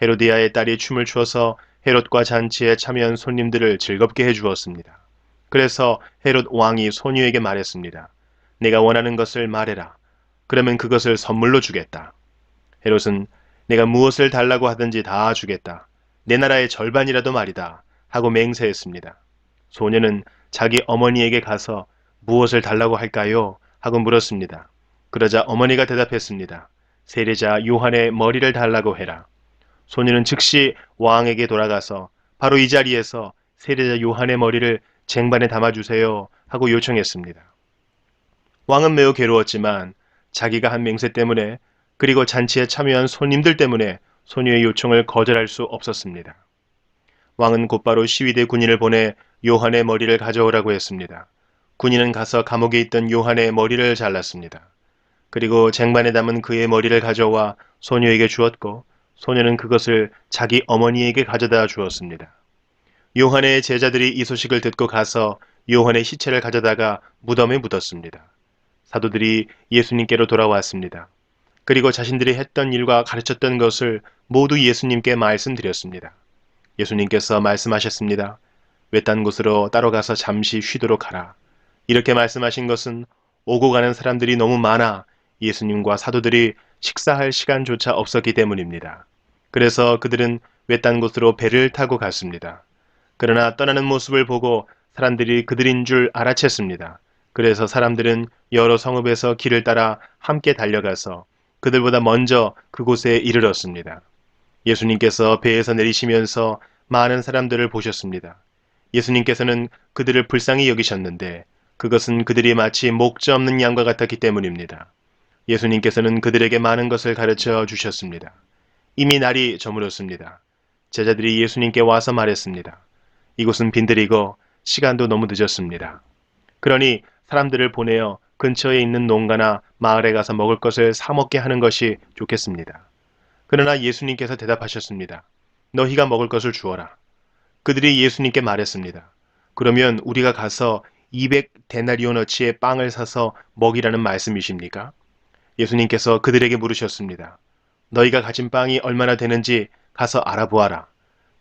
헤로디아의 딸이 춤을 추어서 헤롯과 잔치에 참여한 손님들을 즐겁게 해주었습니다. 그래서 헤롯 왕이 소녀에게 말했습니다. 내가 원하는 것을 말해라. 그러면 그것을 선물로 주겠다. 헤롯은 내가 무엇을 달라고 하든지 다 주겠다. 내 나라의 절반이라도 말이다. 하고 맹세했습니다. 소녀는 자기 어머니에게 가서 무엇을 달라고 할까요? 하고 물었습니다. 그러자 어머니가 대답했습니다. 세례자 요한의 머리를 달라고 해라. 소녀는 즉시 왕에게 돌아가서 바로 이 자리에서 세례자 요한의 머리를 쟁반에 담아주세요 하고 요청했습니다. 왕은 매우 괴로웠지만 자기가 한 맹세 때문에 그리고 잔치에 참여한 손님들 때문에 소녀의 요청을 거절할 수 없었습니다. 왕은 곧바로 시위대 군인을 보내 요한의 머리를 가져오라고 했습니다. 군인은 가서 감옥에 있던 요한의 머리를 잘랐습니다. 그리고 쟁반에 담은 그의 머리를 가져와 소녀에게 주었고 소녀는 그것을 자기 어머니에게 가져다 주었습니다. 요한의 제자들이 이 소식을 듣고 가서 요한의 시체를 가져다가 무덤에 묻었습니다. 사도들이 예수님께로 돌아왔습니다. 그리고 자신들이 했던 일과 가르쳤던 것을 모두 예수님께 말씀드렸습니다. 예수님께서 말씀하셨습니다. 외딴 곳으로 따로 가서 잠시 쉬도록 하라. 이렇게 말씀하신 것은 오고 가는 사람들이 너무 많아 예수님과 사도들이 식사할 시간조차 없었기 때문입니다. 그래서 그들은 외딴 곳으로 배를 타고 갔습니다. 그러나 떠나는 모습을 보고 사람들이 그들인 줄 알아챘습니다. 그래서 사람들은 여러 성읍에서 길을 따라 함께 달려가서 그들보다 먼저 그곳에 이르렀습니다. 예수님께서 배에서 내리시면서 많은 사람들을 보셨습니다. 예수님께서는 그들을 불쌍히 여기셨는데 그것은 그들이 마치 목자 없는 양과 같았기 때문입니다. 예수님께서는 그들에게 많은 것을 가르쳐 주셨습니다. 이미 날이 저물었습니다. 제자들이 예수님께 와서 말했습니다. 이곳은 빈들이고 시간도 너무 늦었습니다. 그러니 사람들을 보내어 근처에 있는 농가나 마을에 가서 먹을 것을 사 먹게 하는 것이 좋겠습니다. 그러나 예수님께서 대답하셨습니다. 너희가 먹을 것을 주어라. 그들이 예수님께 말했습니다. 그러면 우리가 가서 200데나리온어치의 빵을 사서 먹이라는 말씀이십니까? 예수님께서 그들에게 물으셨습니다. 너희가 가진 빵이 얼마나 되는지 가서 알아보아라.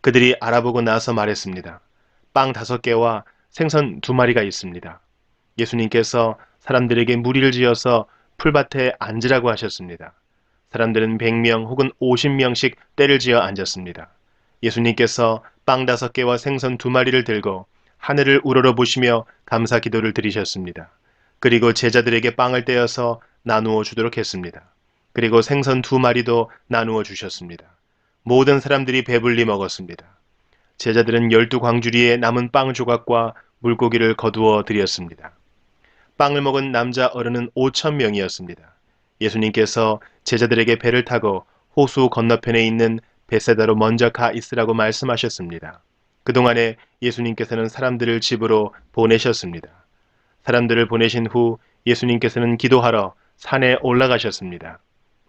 그들이 알아보고 나서 말했습니다. 빵 5개와 생선 2마리가 있습니다. 예수님께서 사람들에게 무리를 지어서 풀밭에 앉으라고 하셨습니다. 사람들은 100명 혹은 50명씩 때를 지어 앉았습니다. 예수님께서 빵 5개와 생선 2마리를 들고 하늘을 우러러 보시며 감사 기도를 드리셨습니다. 그리고 제자들에게 빵을 떼어서 나누어 주도록 했습니다. 그리고 생선 2마리도 나누어 주셨습니다. 모든 사람들이 배불리 먹었습니다. 제자들은 12광주리에 남은 빵 조각과 물고기를 거두어 드렸습니다. 빵을 먹은 남자 어른은 5,000명이었습니다. 예수님께서 제자들에게 배를 타고 호수 건너편에 있는 베세다로 먼저 가 있으라고 말씀하셨습니다. 그동안에 예수님께서는 사람들을 집으로 보내셨습니다. 사람들을 보내신 후 예수님께서는 기도하러 산에 올라가셨습니다.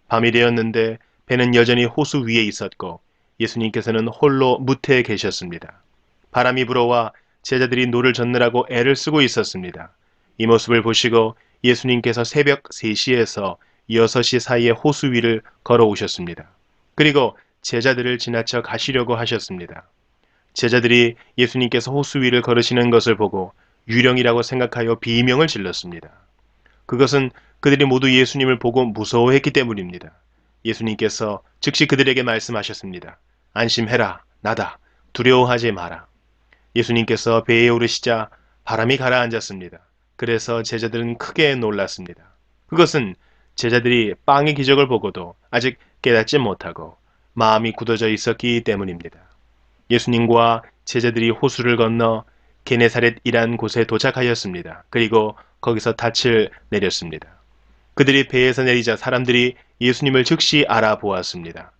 밤이 되었는데 배는 여전히 호수 위에 있었고 예수님께서는 홀로 무태에 계셨습니다. 바람이 불어와 제자들이 노를 젓느라고 애를 쓰고 있었습니다. 이 모습을 보시고 예수님께서 새벽 3시에서 6시 사이에 호수 위를 걸어오셨습니다. 그리고 제자들을 지나쳐 가시려고 하셨습니다. 제자들이 예수님께서 호수 위를 걸으시는 것을 보고 유령이라고 생각하여 비명을 질렀습니다. 그것은 그들이 모두 예수님을 보고 무서워했기 때문입니다. 예수님께서 즉시 그들에게 말씀하셨습니다. 안심해라, 나다. 두려워하지 마라. 예수님께서 배에 오르시자 바람이 가라앉았습니다. 그래서 제자들은 크게 놀랐습니다. 그것은 제자들이 빵의 기적을 보고도 아직 깨닫지 못하고 마음이 굳어져 있었기 때문입니다. 예수님과 제자들이 호수를 건너 게네사렛이란 곳에 도착하였습니다. 그리고 거기서 닻을 내렸습니다. 그들이 배에서 내리자 사람들이 예수님을 즉시 알아보았습니다.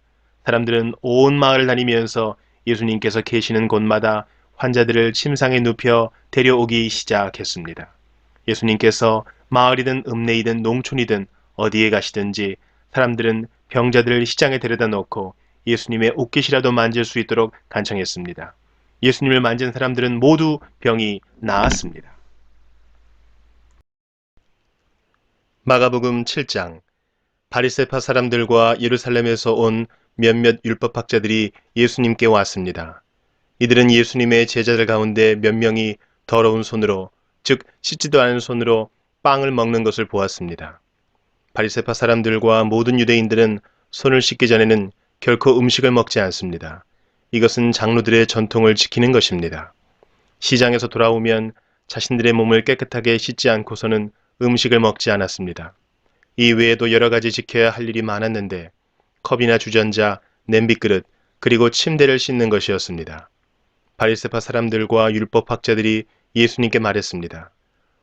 사람들은 온 마을을 다니면서 예수님께서 계시는 곳마다 환자들을 침상에 눕혀 데려오기 시작했습니다. 예수님께서 마을이든 읍내이든 농촌이든 어디에 가시든지 사람들은 병자들을 시장에 데려다 놓고 예수님의 옷깃이라도 만질 수 있도록 간청했습니다. 예수님을 만진 사람들은 모두 병이 나았습니다. 마가복음 7장. 바리새파 사람들과 예루살렘에서 온 몇몇 율법학자들이 예수님께 왔습니다. 이들은 예수님의 제자들 가운데 몇 명이 더러운 손으로, 즉 씻지도 않은 손으로 빵을 먹는 것을 보았습니다. 바리새파 사람들과 모든 유대인들은 손을 씻기 전에는 결코 음식을 먹지 않습니다. 이것은 장로들의 전통을 지키는 것입니다. 시장에서 돌아오면 자신들의 몸을 깨끗하게 씻지 않고서는 음식을 먹지 않았습니다. 이 외에도 여러 가지 지켜야 할 일이 많았는데 컵이나 주전자, 냄비그릇, 그리고 침대를 씻는 것이었습니다. 바리새파 사람들과 율법학자들이 예수님께 말했습니다.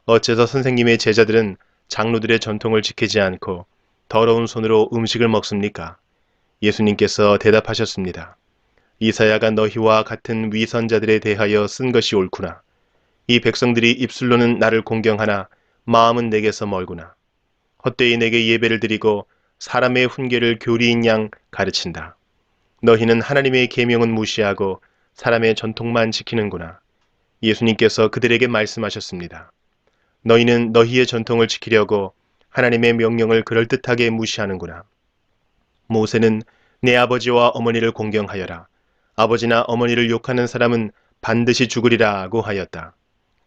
어째서 선생님의 제자들은 장로들의 전통을 지키지 않고 더러운 손으로 음식을 먹습니까? 예수님께서 대답하셨습니다. 이사야가 너희와 같은 위선자들에 대하여 쓴 것이 옳구나. 이 백성들이 입술로는 나를 공경하나 마음은 내게서 멀구나. 헛되이 내게 예배를 드리고 사람의 훈계를 교리인 양 가르친다. 너희는 하나님의 계명은 무시하고 사람의 전통만 지키는구나. 예수님께서 그들에게 말씀하셨습니다. 너희는 너희의 전통을 지키려고 하나님의 명령을 그럴듯하게 무시하는구나. 모세는 내 아버지와 어머니를 공경하여라. 아버지나 어머니를 욕하는 사람은 반드시 죽으리라고 하였다.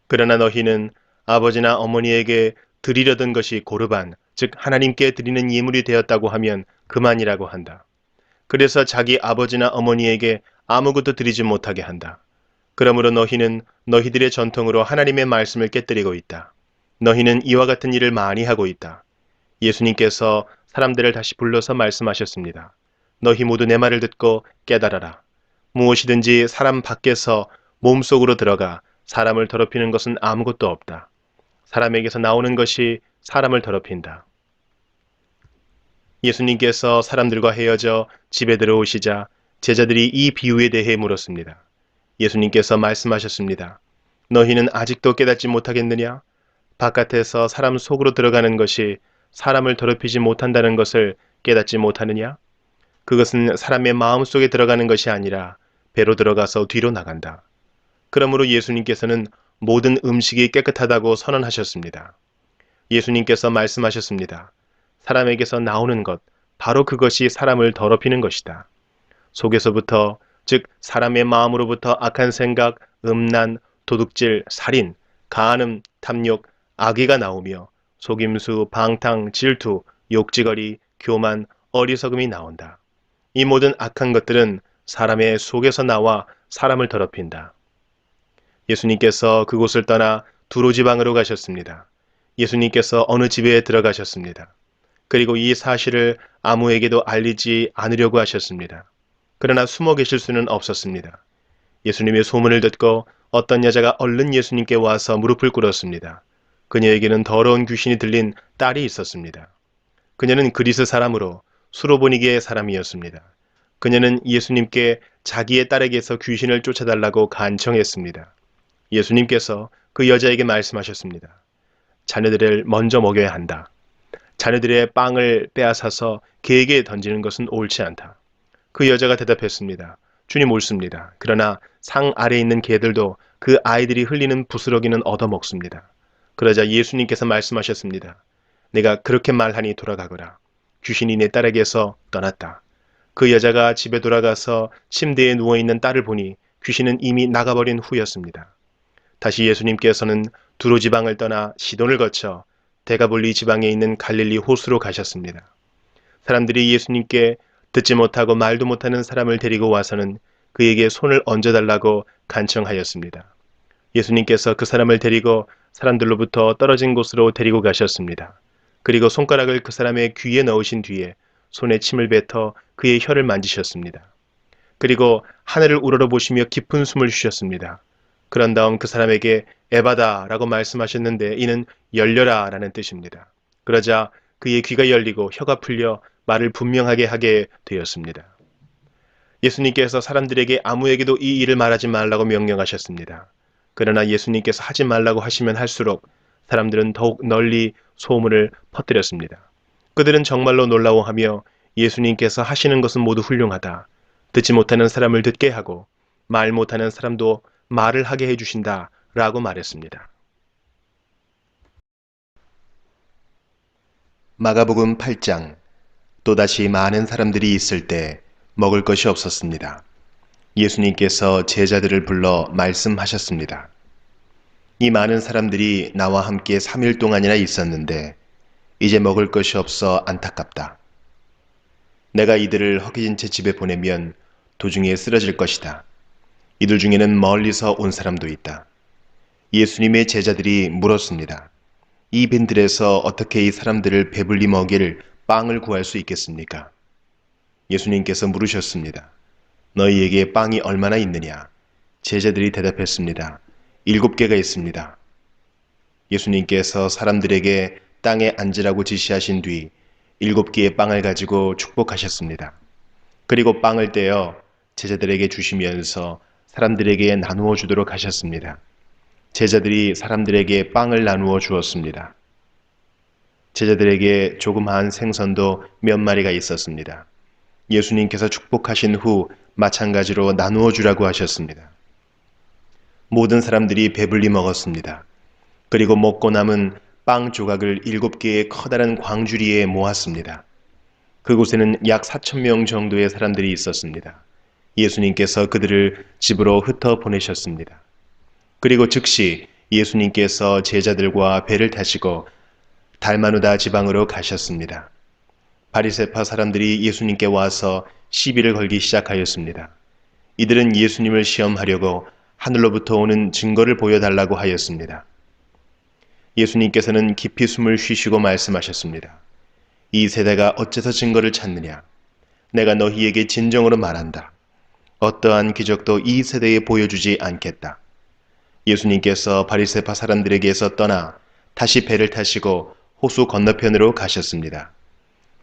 그러나 너희는 아버지나 어머니에게 드리려던 것이 고르반, 즉 하나님께 드리는 예물이 되었다고 하면 그만이라고 한다. 그래서 자기 아버지나 어머니에게 아무것도 드리지 못하게 한다. 그러므로 너희는 너희들의 전통으로 하나님의 말씀을 깨뜨리고 있다. 너희는 이와 같은 일을 많이 하고 있다. 예수님께서 사람들을 다시 불러서 말씀하셨습니다. 너희 모두 내 말을 듣고 깨달아라. 무엇이든지 사람 밖에서 몸속으로 들어가 사람을 더럽히는 것은 아무것도 없다. 사람에게서 나오는 것이 사람을 더럽힌다. 예수님께서 사람들과 헤어져 집에 들어오시자 제자들이 이 비유에 대해 물었습니다. 예수님께서 말씀하셨습니다. 너희는 아직도 깨닫지 못하겠느냐? 바깥에서 사람 속으로 들어가는 것이 사람을 더럽히지 못한다는 것을 깨닫지 못하느냐? 그것은 사람의 마음 속에 들어가는 것이 아니라 배로 들어가서 뒤로 나간다. 그러므로 예수님께서는 모든 음식이 깨끗하다고 선언하셨습니다. 예수님께서 말씀하셨습니다. 사람에게서 나오는 것, 바로 그것이 사람을 더럽히는 것이다. 속에서부터, 즉 사람의 마음으로부터 악한 생각, 음란, 도둑질, 살인, 간음, 탐욕, 악의가 나오며 속임수, 방탕, 질투, 욕지거리, 교만, 어리석음이 나온다. 이 모든 악한 것들은 사람의 속에서 나와 사람을 더럽힌다. 예수님께서 그곳을 떠나 두로 지방으로 가셨습니다. 예수님께서 어느 집에 들어가셨습니다. 그리고 이 사실을 아무에게도 알리지 않으려고 하셨습니다. 그러나 숨어 계실 수는 없었습니다. 예수님의 소문을 듣고 어떤 여자가 얼른 예수님께 와서 무릎을 꿇었습니다. 그녀에게는 더러운 귀신이 들린 딸이 있었습니다. 그녀는 그리스 사람으로 수로보니게의 사람이었습니다. 그녀는 예수님께 자기의 딸에게서 귀신을 쫓아달라고 간청했습니다. 예수님께서 그 여자에게 말씀하셨습니다. 자녀들을 먼저 먹여야 한다. 자녀들의 빵을 빼앗아서 개에게 던지는 것은 옳지 않다. 그 여자가 대답했습니다. 주님 옳습니다. 그러나 상 아래에 있는 개들도 그 아이들이 흘리는 부스러기는 얻어먹습니다. 그러자 예수님께서 말씀하셨습니다. 내가 그렇게 말하니 돌아가거라. 귀신이 내 딸에게서 떠났다. 그 여자가 집에 돌아가서 침대에 누워있는 딸을 보니 귀신은 이미 나가버린 후였습니다. 다시 예수님께서는 두로 지방을 떠나 시돈을 거쳐 데가볼리 지방에 있는 갈릴리 호수로 가셨습니다. 사람들이 예수님께 듣지 못하고 말도 못하는 사람을 데리고 와서는 그에게 손을 얹어달라고 간청하였습니다. 예수님께서 그 사람을 데리고 사람들로부터 떨어진 곳으로 데리고 가셨습니다. 그리고 손가락을 그 사람의 귀에 넣으신 뒤에 손에 침을 뱉어 그의 혀를 만지셨습니다. 그리고 하늘을 우러러보시며 깊은 숨을 쉬셨습니다. 그런 다음 그 사람에게 에바다라고 말씀하셨는데 이는 열려라 라는 뜻입니다. 그러자 그의 귀가 열리고 혀가 풀려 말을 분명하게 하게 되었습니다. 예수님께서 사람들에게 아무에게도 이 일을 말하지 말라고 명령하셨습니다. 그러나 예수님께서 하지 말라고 하시면 할수록 사람들은 더욱 널리 소문을 퍼뜨렸습니다. 그들은 정말로 놀라워하며 예수님께서 하시는 것은 모두 훌륭하다. 듣지 못하는 사람을 듣게 하고 말 못하는 사람도 말을 하게 해주신다 라고 말했습니다. 마가복음 8장. 또다시 많은 사람들이 있을 때 먹을 것이 없었습니다. 예수님께서 제자들을 불러 말씀하셨습니다. 이 많은 사람들이 나와 함께 3일 동안이나 있었는데 이제 먹을 것이 없어 안타깝다. 내가 이들을 허기진 채 집에 보내면 도중에 쓰러질 것이다. 이들 중에는 멀리서 온 사람도 있다. 예수님의 제자들이 물었습니다. 이 빈들에서 어떻게 이 사람들을 배불리 먹일 빵을 구할 수 있겠습니까? 예수님께서 물으셨습니다. 너희에게 빵이 얼마나 있느냐? 제자들이 대답했습니다. 7개가 있습니다. 예수님께서 사람들에게 땅에 앉으라고 지시하신 뒤 7개의 빵을 가지고 축복하셨습니다. 그리고 빵을 떼어 제자들에게 주시면서 사람들에게 나누어 주도록 하셨습니다. 제자들이 사람들에게 빵을 나누어 주었습니다. 제자들에게 조그마한 생선도 몇 마리가 있었습니다. 예수님께서 축복하신 후 마찬가지로 나누어 주라고 하셨습니다. 모든 사람들이 배불리 먹었습니다. 그리고 먹고 남은 빵 조각을 7개의 커다란 광주리에 모았습니다. 그곳에는 약 4,000명 정도의 사람들이 있었습니다. 예수님께서 그들을 집으로 흩어 보내셨습니다. 그리고 즉시 예수님께서 제자들과 배를 타시고 달마누다 지방으로 가셨습니다. 바리새파 사람들이 예수님께 와서 시비를 걸기 시작하였습니다. 이들은 예수님을 시험하려고 하늘로부터 오는 증거를 보여달라고 하였습니다. 예수님께서는 깊이 숨을 쉬시고 말씀하셨습니다. 이 세대가 어째서 증거를 찾느냐? 내가 너희에게 진정으로 말한다. 어떠한 기적도 이 세대에 보여주지 않겠다. 예수님께서 바리새파 사람들에게서 떠나 다시 배를 타시고 호수 건너편으로 가셨습니다.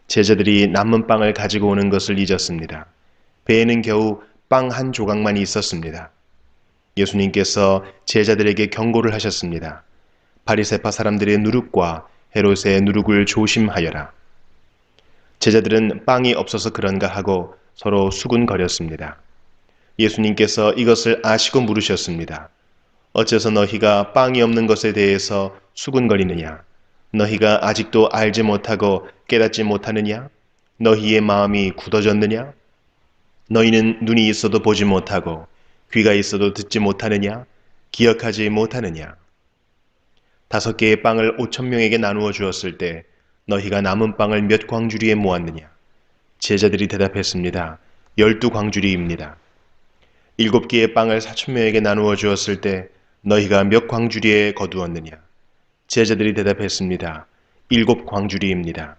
제자들이 남은 빵을 가지고 오는 것을 잊었습니다. 배에는 겨우 빵 한 조각만 있었습니다. 예수님께서 제자들에게 경고를 하셨습니다. 바리새파 사람들의 누룩과 헤롯의 누룩을 조심하여라. 제자들은 빵이 없어서 그런가 하고 서로 수군거렸습니다. 예수님께서 이것을 아시고 물으셨습니다. 어째서 너희가 빵이 없는 것에 대해서 수군거리느냐? 너희가 아직도 알지 못하고 깨닫지 못하느냐? 너희의 마음이 굳어졌느냐? 너희는 눈이 있어도 보지 못하고 귀가 있어도 듣지 못하느냐? 기억하지 못하느냐? 5개의 빵을 5,000명에게 나누어 주었을 때 너희가 남은 빵을 몇 광주리에 모았느냐? 제자들이 대답했습니다. 12광주리입니다. 7개의 빵을 4,000명에게 나누어 주었을 때 너희가 몇 광주리에 거두었느냐? 제자들이 대답했습니다. 7광주리입니다.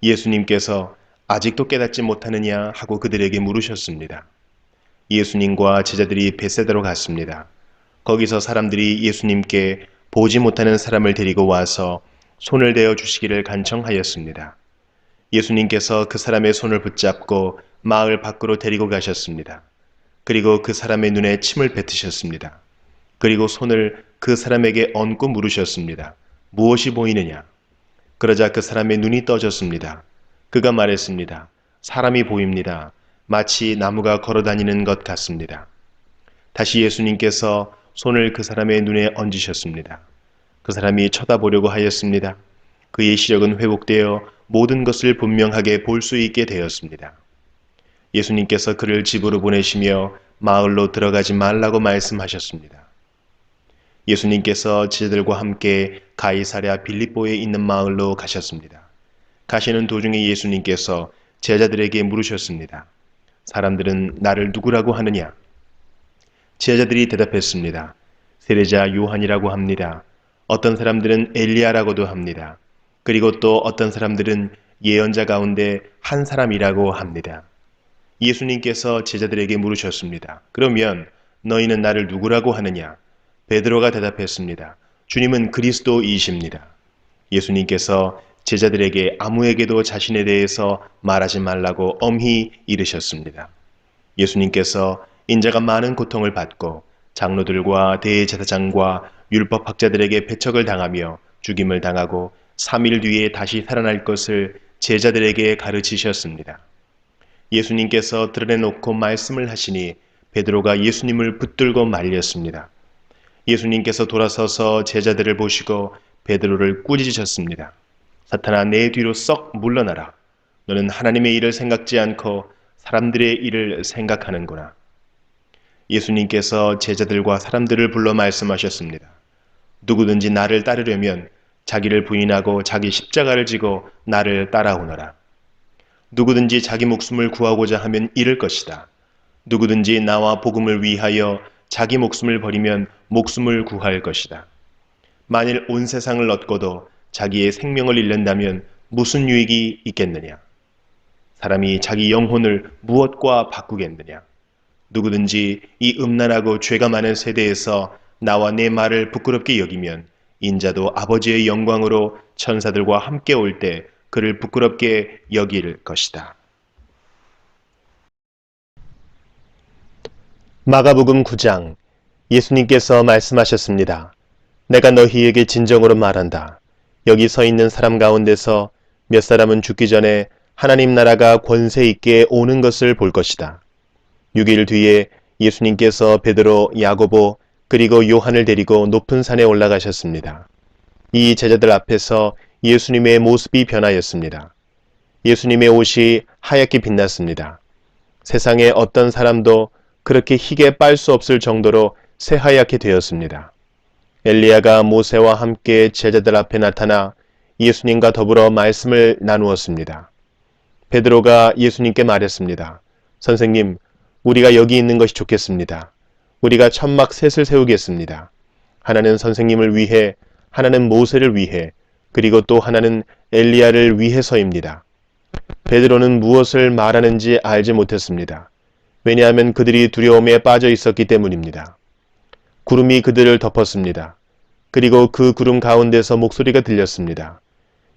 예수님께서 아직도 깨닫지 못하느냐 하고 그들에게 물으셨습니다. 예수님과 제자들이 벳세다로 갔습니다. 거기서 사람들이 예수님께 보지 못하는 사람을 데리고 와서 손을 대어 주시기를 간청하였습니다. 예수님께서 그 사람의 손을 붙잡고 마을 밖으로 데리고 가셨습니다. 그리고 그 사람의 눈에 침을 뱉으셨습니다. 그리고 손을 그 사람에게 얹고 물으셨습니다. 무엇이 보이느냐? 그러자 그 사람의 눈이 떠졌습니다. 그가 말했습니다. 사람이 보입니다. 마치 나무가 걸어다니는 것 같습니다. 다시 예수님께서 손을 그 사람의 눈에 얹으셨습니다. 그 사람이 쳐다보려고 하였습니다. 그의 시력은 회복되어 모든 것을 분명하게 볼 수 있게 되었습니다. 예수님께서 그를 집으로 보내시며 마을로 들어가지 말라고 말씀하셨습니다. 예수님께서 제자들과 함께 가이사랴 빌립보에 있는 마을로 가셨습니다. 가시는 도중에 예수님께서 제자들에게 물으셨습니다. 사람들은 나를 누구라고 하느냐? 제자들이 대답했습니다. 세례자 요한이라고 합니다. 어떤 사람들은 엘리야라고도 합니다. 그리고 또 어떤 사람들은 예언자 가운데 한 사람이라고 합니다. 예수님께서 제자들에게 물으셨습니다. 그러면 너희는 나를 누구라고 하느냐? 베드로가 대답했습니다. 주님은 그리스도이십니다. 예수님께서 제자들에게 아무에게도 자신에 대해서 말하지 말라고 엄히 이르셨습니다. 예수님께서 인자가 많은 고통을 받고 장로들과 대제사장과 율법학자들에게 배척을 당하며 죽임을 당하고 3일 뒤에 다시 살아날 것을 제자들에게 가르치셨습니다. 예수님께서 드러내놓고 말씀을 하시니 베드로가 예수님을 붙들고 말렸습니다. 예수님께서 돌아서서 제자들을 보시고 베드로를 꾸짖으셨습니다. 사탄아, 내 뒤로 썩 물러나라. 너는 하나님의 일을 생각지 않고 사람들의 일을 생각하는구나. 예수님께서 제자들과 사람들을 불러 말씀하셨습니다. 누구든지 나를 따르려면 자기를 부인하고 자기 십자가를 지고 나를 따라오너라. 누구든지 자기 목숨을 구하고자 하면 잃을 것이다. 누구든지 나와 복음을 위하여 자기 목숨을 버리면 목숨을 구할 것이다. 만일 온 세상을 얻고도 자기의 생명을 잃는다면 무슨 유익이 있겠느냐? 사람이 자기 영혼을 무엇과 바꾸겠느냐? 누구든지 이 음란하고 죄가 많은 세대에서 나와 내 말을 부끄럽게 여기면 인자도 아버지의 영광으로 천사들과 함께 올 때 그를 부끄럽게 여길 것이다. 마가복음 9장. 예수님께서 말씀하셨습니다. 내가 너희에게 진정으로 말한다. 여기 서 있는 사람 가운데서 몇 사람은 죽기 전에 하나님 나라가 권세 있게 오는 것을 볼 것이다. 6일 뒤에 예수님께서 베드로, 야고보, 그리고 요한을 데리고 높은 산에 올라가셨습니다. 이 제자들 앞에서 예수님의 모습이 변하였습니다. 예수님의 옷이 하얗게 빛났습니다. 세상에 어떤 사람도 그렇게 희게 빨 수 없을 정도로 새하얗게 되었습니다. 엘리야가 모세와 함께 제자들 앞에 나타나 예수님과 더불어 말씀을 나누었습니다. 베드로가 예수님께 말했습니다. 선생님, 우리가 여기 있는 것이 좋겠습니다. 우리가 천막 셋을 세우겠습니다. 하나는 선생님을 위해, 하나는 모세를 위해, 그리고 또 하나는 엘리야를 위해서입니다. 베드로는 무엇을 말하는지 알지 못했습니다. 왜냐하면 그들이 두려움에 빠져 있었기 때문입니다. 구름이 그들을 덮었습니다. 그리고 그 구름 가운데서 목소리가 들렸습니다.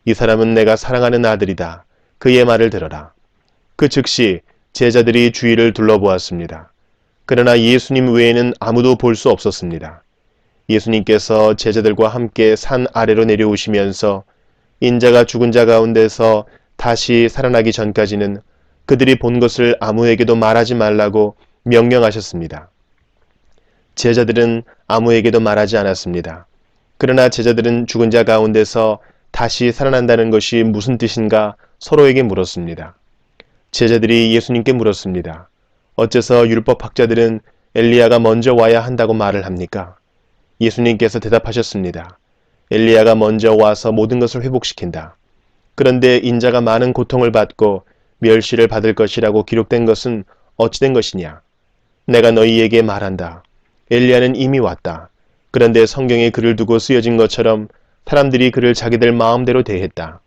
이 사람은 내가 사랑하는 아들이다. 그의 말을 들어라. 그 즉시 제자들이 주위를 둘러보았습니다. 그러나 예수님 외에는 아무도 볼 수 없었습니다. 예수님께서 제자들과 함께 산 아래로 내려오시면서 인자가 죽은 자 가운데서 다시 살아나기 전까지는 그들이 본 것을 아무에게도 말하지 말라고 명령하셨습니다. 제자들은 아무에게도 말하지 않았습니다. 그러나 제자들은 죽은 자 가운데서 다시 살아난다는 것이 무슨 뜻인가 서로에게 물었습니다. 제자들이 예수님께 물었습니다. 어째서 율법학자들은 엘리야가 먼저 와야 한다고 말을 합니까? 예수님께서 대답하셨습니다. 엘리야가 먼저 와서 모든 것을 회복시킨다. 그런데 인자가 많은 고통을 받고 멸시를 받을 것이라고 기록된 것은 어찌된 것이냐? 내가 너희에게 말한다. 엘리야는 이미 왔다. 그런데 성경에 그를 두고 쓰여진 것처럼 사람들이 그를 자기들 마음대로 대했다.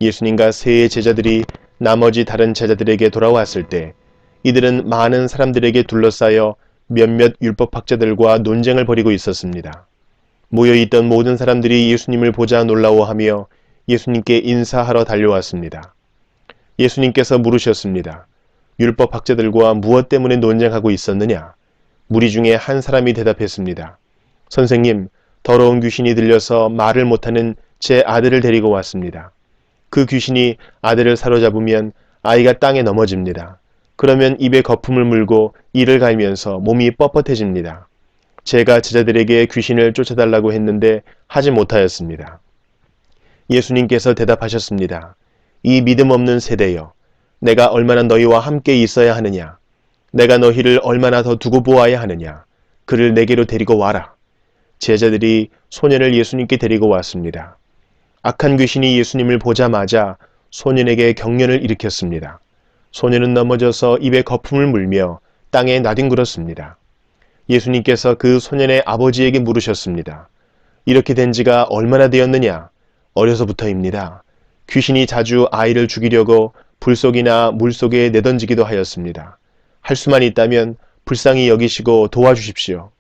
예수님과 세 제자들이 나머지 다른 제자들에게 돌아왔을 때 이들은 많은 사람들에게 둘러싸여 몇몇 율법학자들과 논쟁을 벌이고 있었습니다. 모여있던 모든 사람들이 예수님을 보자 놀라워하며 예수님께 인사하러 달려왔습니다. 예수님께서 물으셨습니다. 율법학자들과 무엇 때문에 논쟁하고 있었느냐? 무리 중에 한 사람이 대답했습니다. 선생님, 더러운 귀신이 들려서 말을 못하는 제 아들을 데리고 왔습니다. 그 귀신이 아들을 사로잡으면 아이가 땅에 넘어집니다. 그러면 입에 거품을 물고 이를 갈면서 몸이 뻣뻣해집니다. 제가 제자들에게 귀신을 쫓아달라고 했는데 하지 못하였습니다. 예수님께서 대답하셨습니다. 이 믿음 없는 세대여, 내가 얼마나 너희와 함께 있어야 하느냐? 내가 너희를 얼마나 더 두고 보아야 하느냐. 그를 내게로 데리고 와라. 제자들이 소년을 예수님께 데리고 왔습니다. 악한 귀신이 예수님을 보자마자 소년에게 경련을 일으켰습니다. 소년은 넘어져서 입에 거품을 물며 땅에 나뒹굴었습니다. 예수님께서 그 소년의 아버지에게 물으셨습니다. 이렇게 된 지가 얼마나 되었느냐? 어려서부터입니다. 귀신이 자주 아이를 죽이려고 불속이나 물속에 내던지기도 하였습니다. 할 수만 있다면 불쌍히 여기시고 도와주십시오.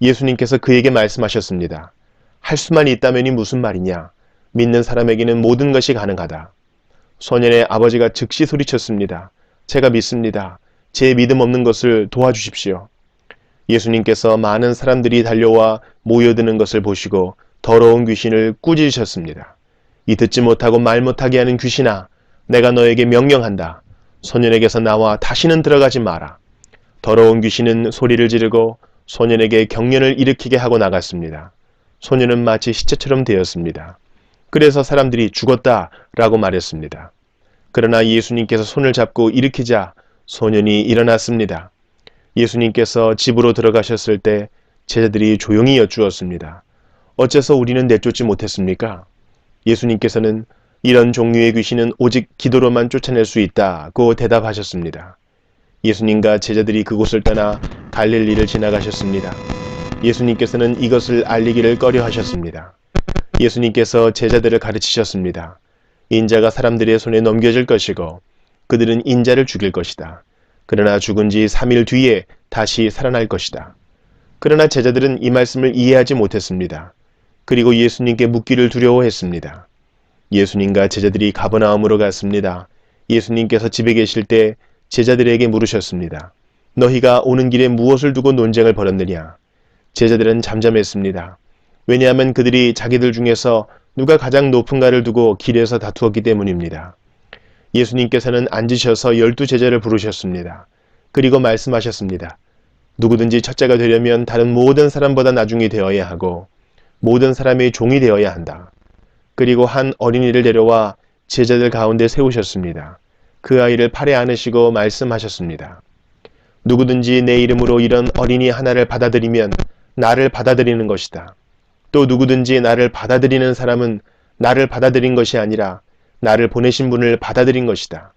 예수님께서 그에게 말씀하셨습니다. 할 수만 있다면이 무슨 말이냐? 믿는 사람에게는 모든 것이 가능하다. 소년의 아버지가 즉시 소리쳤습니다. 제가 믿습니다. 제 믿음 없는 것을 도와주십시오. 예수님께서 많은 사람들이 달려와 모여드는 것을 보시고 더러운 귀신을 꾸짖으셨습니다. 이 듣지 못하고 말 못하게 하는 귀신아, 내가 너에게 명령한다. 소년에게서 나와 다시는 들어가지 마라. 더러운 귀신은 소리를 지르고 소년에게 경련을 일으키게 하고 나갔습니다. 소년은 마치 시체처럼 되었습니다. 그래서 사람들이 죽었다라고 말했습니다. 그러나 예수님께서 손을 잡고 일으키자 소년이 일어났습니다. 예수님께서 집으로 들어가셨을 때 제자들이 조용히 여쭈었습니다. 어째서 우리는 내쫓지 못했습니까? 예수님께서는 이런 종류의 귀신은 오직 기도로만 쫓아낼 수 있다고 대답하셨습니다. 예수님과 제자들이 그곳을 떠나 갈릴리를 지나가셨습니다. 예수님께서는 이것을 알리기를 꺼려 하셨습니다. 예수님께서 제자들을 가르치셨습니다. 인자가 사람들의 손에 넘겨질 것이고 그들은 인자를 죽일 것이다. 그러나 죽은 지 3일 뒤에 다시 살아날 것이다. 그러나 제자들은 이 말씀을 이해하지 못했습니다. 그리고 예수님께 묻기를 두려워했습니다. 예수님과 제자들이 가버나움으로 갔습니다. 예수님께서 집에 계실 때 제자들에게 물으셨습니다. 너희가 오는 길에 무엇을 두고 논쟁을 벌였느냐? 제자들은 잠잠했습니다. 왜냐하면 그들이 자기들 중에서 누가 가장 높은가를 두고 길에서 다투었기 때문입니다. 예수님께서는 앉으셔서 12제자를 부르셨습니다. 그리고 말씀하셨습니다. 누구든지 첫째가 되려면 다른 모든 사람보다 나중이 되어야 하고 모든 사람의 종이 되어야 한다. 그리고 한 어린이를 데려와 제자들 가운데 세우셨습니다. 그 아이를 팔에 안으시고 말씀하셨습니다. 누구든지 내 이름으로 이런 어린이 하나를 받아들이면 나를 받아들이는 것이다. 또 누구든지 나를 받아들이는 사람은 나를 받아들인 것이 아니라 나를 보내신 분을 받아들인 것이다.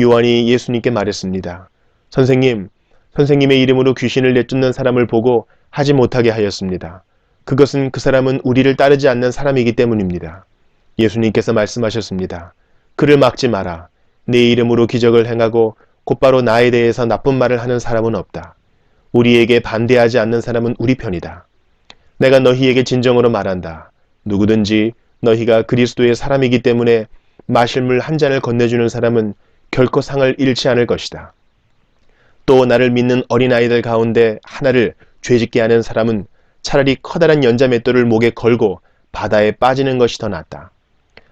요한이 예수님께 말했습니다. 선생님의 이름으로 귀신을 내쫓는 사람을 보고 하지 못하게 하였습니다. 그것은 그 사람은 우리를 따르지 않는 사람이기 때문입니다. 예수님께서 말씀하셨습니다. 그를 막지 마라. 내 이름으로 기적을 행하고 곧바로 나에 대해서 나쁜 말을 하는 사람은 없다. 우리에게 반대하지 않는 사람은 우리 편이다. 내가 너희에게 진정으로 말한다. 누구든지 너희가 그리스도의 사람이기 때문에 마실 물 한 잔을 건네주는 사람은 결코 상을 잃지 않을 것이다. 또 나를 믿는 어린아이들 가운데 하나를 죄짓게 하는 사람은 차라리 커다란 연자맷돌을 목에 걸고 바다에 빠지는 것이 더 낫다.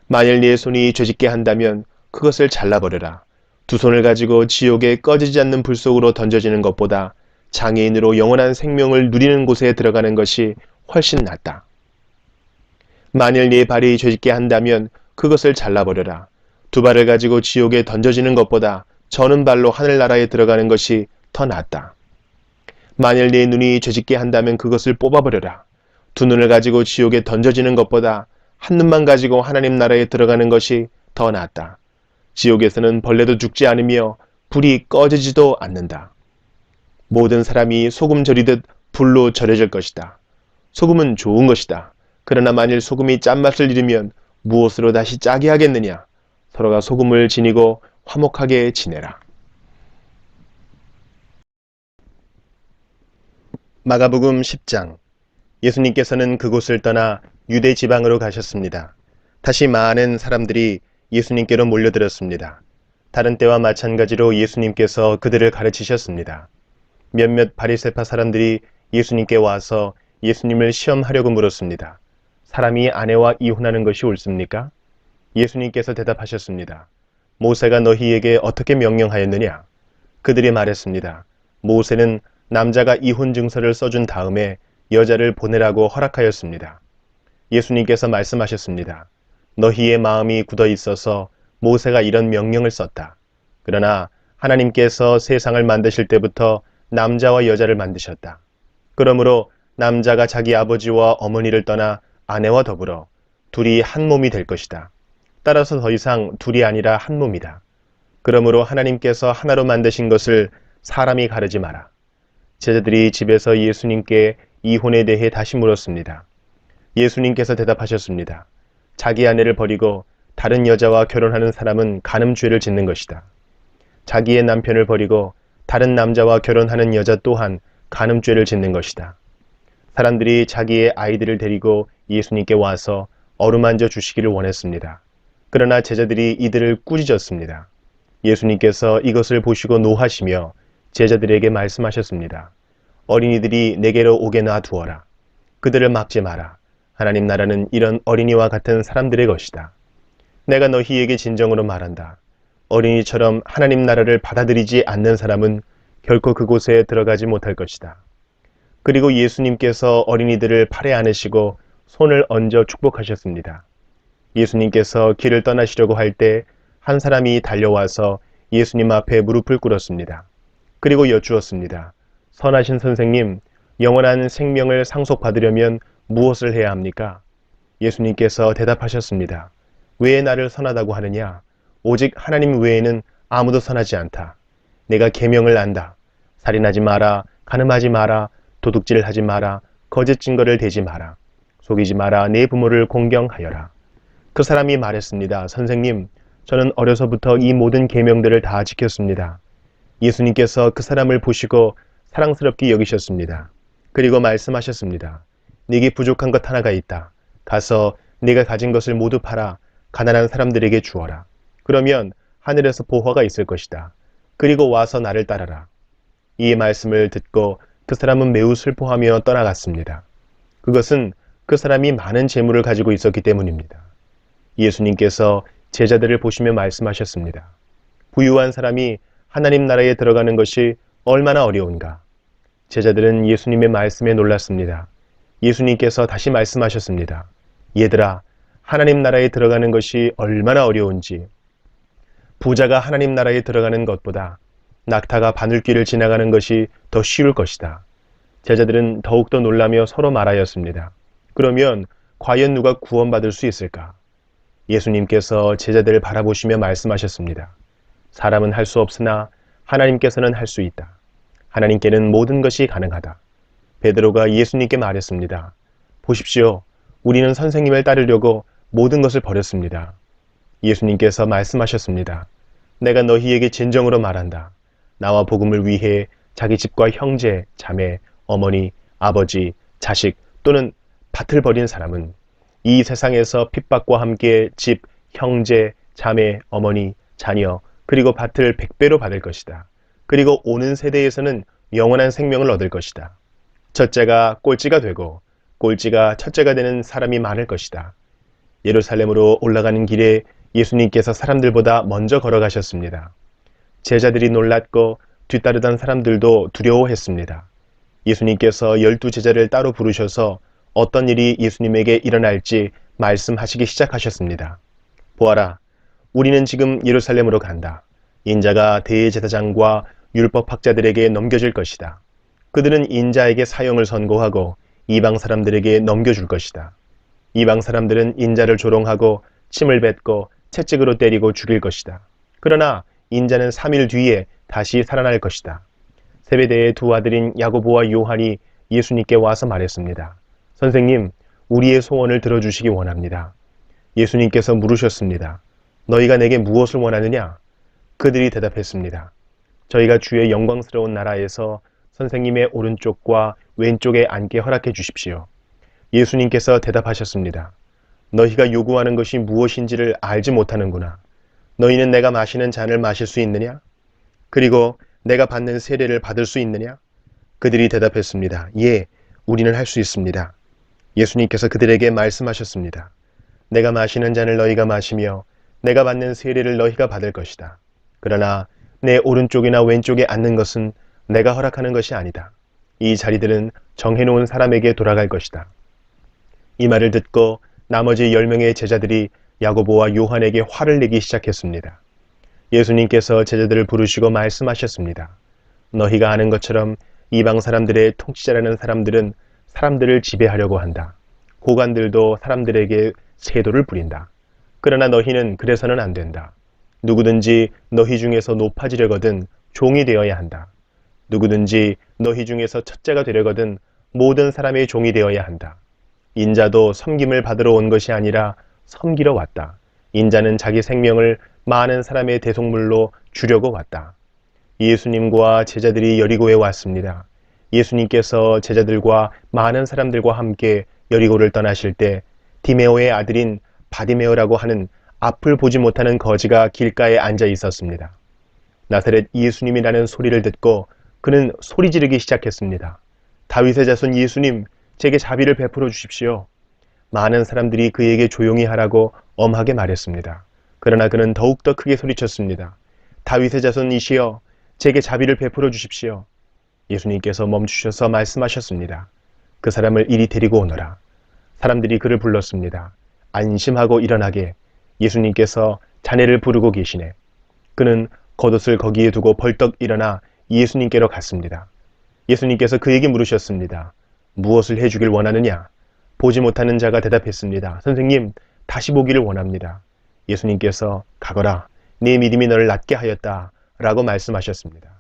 만일 네 손이 죄짓게 한다면 그것을 잘라버려라. 두 손을 가지고 지옥에 꺼지지 않는 불 속으로 던져지는 것보다 장애인으로 영원한 생명을 누리는 곳에 들어가는 것이 훨씬 낫다. 만일 네 발이 죄짓게 한다면 그것을 잘라버려라. 두 발을 가지고 지옥에 던져지는 것보다 저는 발로 하늘나라에 들어가는 것이 더 낫다. 만일 네 눈이 죄짓게 한다면 그것을 뽑아버려라. 두 눈을 가지고 지옥에 던져지는 것보다 한 눈만 가지고 하나님 나라에 들어가는 것이 더 낫다. 지옥에서는 벌레도 죽지 않으며 불이 꺼지지도 않는다. 모든 사람이 소금 절이듯 불로 절여질 것이다. 소금은 좋은 것이다. 그러나 만일 소금이 짠맛을 잃으면 무엇으로 다시 짜게 하겠느냐? 서로가 소금을 지니고 화목하게 지내라. 마가복음 10장. 예수님께서는 그곳을 떠나 유대 지방으로 가셨습니다. 다시 많은 사람들이 예수님께로 몰려들었습니다. 다른 때와 마찬가지로 예수님께서 그들을 가르치셨습니다. 몇몇 바리새파 사람들이 예수님께 와서 예수님을 시험하려고 물었습니다. 사람이 아내와 이혼하는 것이 옳습니까? 예수님께서 대답하셨습니다. 모세가 너희에게 어떻게 명령하였느냐? 그들이 말했습니다. 모세는 남자가 이혼 증서를 써준 다음에 여자를 보내라고 허락하였습니다. 예수님께서 말씀하셨습니다. 너희의 마음이 굳어 있어서 모세가 이런 명령을 썼다. 그러나 하나님께서 세상을 만드실 때부터 남자와 여자를 만드셨다. 그러므로 남자가 자기 아버지와 어머니를 떠나 아내와 더불어 둘이 한 몸이 될 것이다. 따라서 더 이상 둘이 아니라 한 몸이다. 그러므로 하나님께서 하나로 만드신 것을 사람이 가르지 마라. 제자들이 집에서 예수님께 이혼에 대해 다시 물었습니다. 예수님께서 대답하셨습니다. 자기 아내를 버리고 다른 여자와 결혼하는 사람은 간음죄를 짓는 것이다. 자기의 남편을 버리고 다른 남자와 결혼하는 여자 또한 간음죄를 짓는 것이다. 사람들이 자기의 아이들을 데리고 예수님께 와서 어루만져 주시기를 원했습니다. 그러나 제자들이 이들을 꾸짖었습니다. 예수님께서 이것을 보시고 노하시며 제자들에게 말씀하셨습니다. 어린이들이 내게로 오게 놔두어라. 그들을 막지 마라. 하나님 나라는 이런 어린이와 같은 사람들의 것이다. 내가 너희에게 진정으로 말한다. 어린이처럼 하나님 나라를 받아들이지 않는 사람은 결코 그곳에 들어가지 못할 것이다. 그리고 예수님께서 어린이들을 팔에 안으시고 손을 얹어 축복하셨습니다. 예수님께서 길을 떠나시려고 할 때 한 사람이 달려와서 예수님 앞에 무릎을 꿇었습니다. 그리고 여쭈었습니다. 선하신 선생님, 영원한 생명을 상속받으려면 무엇을 해야 합니까? 예수님께서 대답하셨습니다. 왜 나를 선하다고 하느냐? 오직 하나님 외에는 아무도 선하지 않다. 내가 계명을 안다. 살인하지 마라, 간음하지 마라, 도둑질을 하지 마라, 거짓 증거를 대지 마라, 속이지 마라, 내 부모를 공경하여라. 그 사람이 말했습니다. 선생님, 저는 어려서부터 이 모든 계명들을 다 지켰습니다. 예수님께서 그 사람을 보시고 사랑스럽게 여기셨습니다. 그리고 말씀하셨습니다. 네게 부족한 것 하나가 있다. 가서 네가 가진 것을 모두 팔아 가난한 사람들에게 주어라. 그러면 하늘에서 보화가 있을 것이다. 그리고 와서 나를 따라라. 이 말씀을 듣고 그 사람은 매우 슬퍼하며 떠나갔습니다. 그것은 그 사람이 많은 재물을 가지고 있었기 때문입니다. 예수님께서 제자들을 보시며 말씀하셨습니다. 부유한 사람이 하나님 나라에 들어가는 것이 얼마나 어려운가. 제자들은 예수님의 말씀에 놀랐습니다. 예수님께서 다시 말씀하셨습니다. 얘들아, 하나님 나라에 들어가는 것이 얼마나 어려운지. 부자가 하나님 나라에 들어가는 것보다 낙타가 바늘길을 지나가는 것이 더 쉬울 것이다. 제자들은 더욱더 놀라며 서로 말하였습니다. 그러면 과연 누가 구원받을 수 있을까? 예수님께서 제자들을 바라보시며 말씀하셨습니다. 사람은 할 수 없으나 하나님께서는 할 수 있다. 하나님께는 모든 것이 가능하다. 베드로가 예수님께 말했습니다. 보십시오. 우리는 선생님을 따르려고 모든 것을 버렸습니다. 예수님께서 말씀하셨습니다. 내가 너희에게 진정으로 말한다. 나와 복음을 위해 자기 집과 형제, 자매, 어머니, 아버지, 자식 또는 밭을 버린 사람은 이 세상에서 핍박과 함께 집, 형제, 자매, 어머니, 자녀, 그리고 밭을 100배로 받을 것이다. 그리고 오는 세대에서는 영원한 생명을 얻을 것이다. 첫째가 꼴찌가 되고 꼴찌가 첫째가 되는 사람이 많을 것이다. 예루살렘으로 올라가는 길에 예수님께서 사람들보다 먼저 걸어가셨습니다. 제자들이 놀랐고 뒤따르던 사람들도 두려워했습니다. 예수님께서 12제자를 따로 부르셔서 어떤 일이 예수님에게 일어날지 말씀하시기 시작하셨습니다. 보아라, 우리는 지금 예루살렘으로 간다. 인자가 대제사장과 율법학자들에게 넘겨질 것이다. 그들은 인자에게 사형을 선고하고 이방 사람들에게 넘겨줄 것이다. 이방 사람들은 인자를 조롱하고 침을 뱉고 채찍으로 때리고 죽일 것이다. 그러나 인자는 3일 뒤에 다시 살아날 것이다. 세베대의 두 아들인 야고보와 요한이 예수님께 와서 말했습니다. 선생님, 우리의 소원을 들어주시기 원합니다. 예수님께서 물으셨습니다. 너희가 내게 무엇을 원하느냐? 그들이 대답했습니다. 저희가 주의 영광스러운 나라에서 선생님의 오른쪽과 왼쪽에 앉게 허락해 주십시오. 예수님께서 대답하셨습니다. 너희가 요구하는 것이 무엇인지를 알지 못하는구나. 너희는 내가 마시는 잔을 마실 수 있느냐? 그리고 내가 받는 세례를 받을 수 있느냐? 그들이 대답했습니다. 예, 우리는 할 수 있습니다. 예수님께서 그들에게 말씀하셨습니다. 내가 마시는 잔을 너희가 마시며 내가 받는 세례를 너희가 받을 것이다. 그러나 내 오른쪽이나 왼쪽에 앉는 것은 내가 허락하는 것이 아니다. 이 자리들은 정해놓은 사람에게 돌아갈 것이다. 이 말을 듣고 나머지 10명의 제자들이 야고보와 요한에게 화를 내기 시작했습니다. 예수님께서 제자들을 부르시고 말씀하셨습니다. 너희가 아는 것처럼 이방 사람들의 통치자라는 사람들은 사람들을 지배하려고 한다. 고관들도 사람들에게 세도를 부린다. 그러나 너희는 그래서는 안 된다. 누구든지 너희 중에서 높아지려거든 종이 되어야 한다. 누구든지 너희 중에서 첫째가 되려거든 모든 사람의 종이 되어야 한다. 인자도 섬김을 받으러 온 것이 아니라 섬기러 왔다. 인자는 자기 생명을 많은 사람의 대속물로 주려고 왔다. 예수님과 제자들이 여리고에 왔습니다. 예수님께서 제자들과 많은 사람들과 함께 여리고를 떠나실 때 디메오의 아들인 바디메오라고 하는 앞을 보지 못하는 거지가 길가에 앉아 있었습니다. 나사렛 예수님이라는 소리를 듣고 그는 소리 지르기 시작했습니다. 다윗의 자손 예수님, 제게 자비를 베풀어 주십시오. 많은 사람들이 그에게 조용히 하라고 엄하게 말했습니다. 그러나 그는 더욱더 크게 소리쳤습니다. 다윗의 자손이시여, 제게 자비를 베풀어 주십시오. 예수님께서 멈추셔서 말씀하셨습니다. 그 사람을 이리 데리고 오너라. 사람들이 그를 불렀습니다. 안심하고 일어나게. 예수님께서 자네를 부르고 계시네. 그는 겉옷을 거기에 두고 벌떡 일어나 예수님께로 갔습니다. 예수님께서 그에게 물으셨습니다. 무엇을 해주길 원하느냐? 보지 못하는 자가 대답했습니다. 선생님, 다시 보기를 원합니다. 예수님께서 가거라. 네 믿음이 너를 낫게 하였다. 라고 말씀하셨습니다.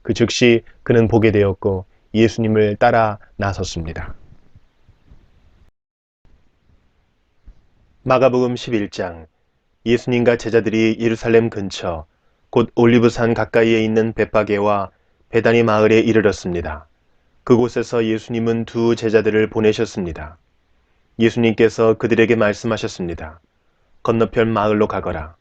그 즉시 그는 보게 되었고 예수님을 따라 나섰습니다. 마가복음 11장. 예수님과 제자들이 예루살렘 근처 곧 올리브산 가까이에 있는 벳바게와 베다니 마을에 이르렀습니다. 그곳에서 예수님은 두 제자들을 보내셨습니다. 예수님께서 그들에게 말씀하셨습니다. 건너편 마을로 가거라.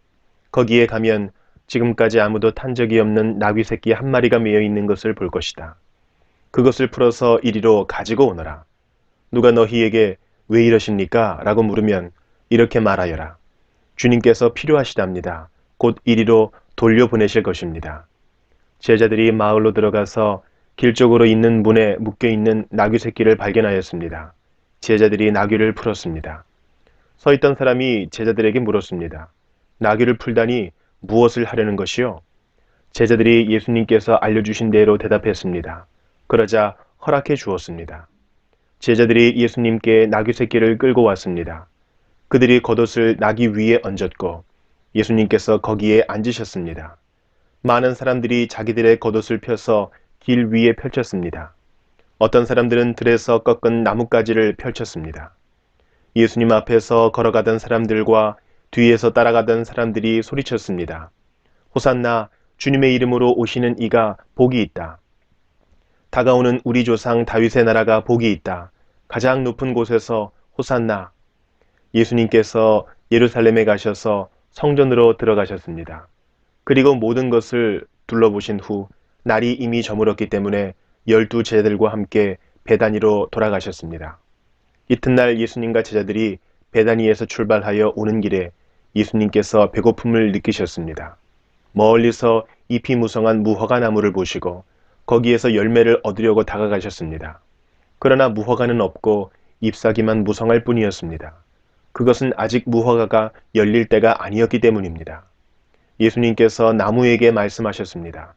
거기에 가면 지금까지 아무도 탄 적이 없는 나귀 새끼 한 마리가 매여 있는 것을 볼 것이다. 그것을 풀어서 이리로 가지고 오너라. 누가 너희에게 왜 이러십니까? 라고 물으면 이렇게 말하여라. 주님께서 필요하시답니다. 곧 이리로 돌려보내실 것입니다. 제자들이 마을로 들어가서 길 쪽으로 있는 문에 묶여있는 나귀 새끼를 발견하였습니다. 제자들이 나귀를 풀었습니다. 서 있던 사람이 제자들에게 물었습니다. 나귀를 풀다니 무엇을 하려는 것이요? 제자들이 예수님께서 알려주신 대로 대답했습니다. 그러자 허락해 주었습니다. 제자들이 예수님께 나귀 새끼를 끌고 왔습니다. 그들이 겉옷을 나귀 위에 얹었고 예수님께서 거기에 앉으셨습니다. 많은 사람들이 자기들의 겉옷을 펴서 길 위에 펼쳤습니다. 어떤 사람들은 들에서 꺾은 나뭇가지를 펼쳤습니다. 예수님 앞에서 걸어가던 사람들과 뒤에서 따라가던 사람들이 소리쳤습니다. 호산나, 주님의 이름으로 오시는 이가 복이 있다. 다가오는 우리 조상 다윗의 나라가 복이 있다. 가장 높은 곳에서 호산나. 예수님께서 예루살렘에 가셔서 성전으로 들어가셨습니다. 그리고 모든 것을 둘러보신 후 날이 이미 저물었기 때문에 12 제자들과 함께 베다니로 돌아가셨습니다. 이튿날 예수님과 제자들이 베다니에서 출발하여 오는 길에 예수님께서 배고픔을 느끼셨습니다. 멀리서 잎이 무성한 무화과 나무를 보시고 거기에서 열매를 얻으려고 다가가셨습니다. 그러나 무화과는 없고 잎사귀만 무성할 뿐이었습니다. 그것은 아직 무화과가 열릴 때가 아니었기 때문입니다. 예수님께서 나무에게 말씀하셨습니다.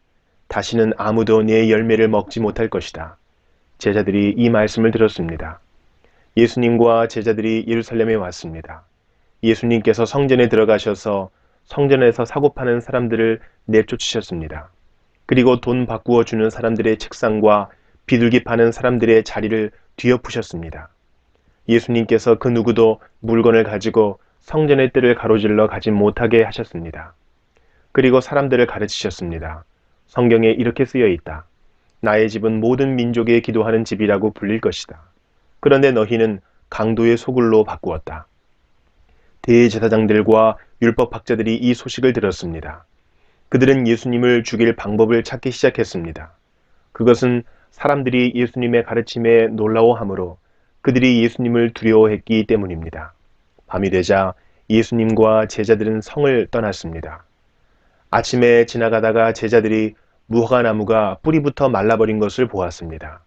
다시는 아무도 내 열매를 먹지 못할 것이다. 제자들이 이 말씀을 들었습니다. 예수님과 제자들이 예루살렘에 왔습니다. 예수님께서 성전에 들어가셔서 성전에서 사고 파는 사람들을 내쫓으셨습니다. 그리고 돈 바꾸어 주는 사람들의 책상과 비둘기 파는 사람들의 자리를 뒤엎으셨습니다. 예수님께서 그 누구도 물건을 가지고 성전의 뜰을 가로질러 가지 못하게 하셨습니다. 그리고 사람들을 가르치셨습니다. 성경에 이렇게 쓰여 있다. 나의 집은 모든 민족에 기도하는 집이라고 불릴 것이다. 그런데 너희는 강도의 소굴로 바꾸었다. 대제사장들과 율법학자들이 이 소식을 들었습니다. 그들은 예수님을 죽일 방법을 찾기 시작했습니다. 그것은 사람들이 예수님의 가르침에 놀라워하므로 그들이 예수님을 두려워했기 때문입니다. 밤이 되자 예수님과 제자들은 성을 떠났습니다. 아침에 지나가다가 제자들이 무화과나무가 뿌리부터 말라버린 것을 보았습니다.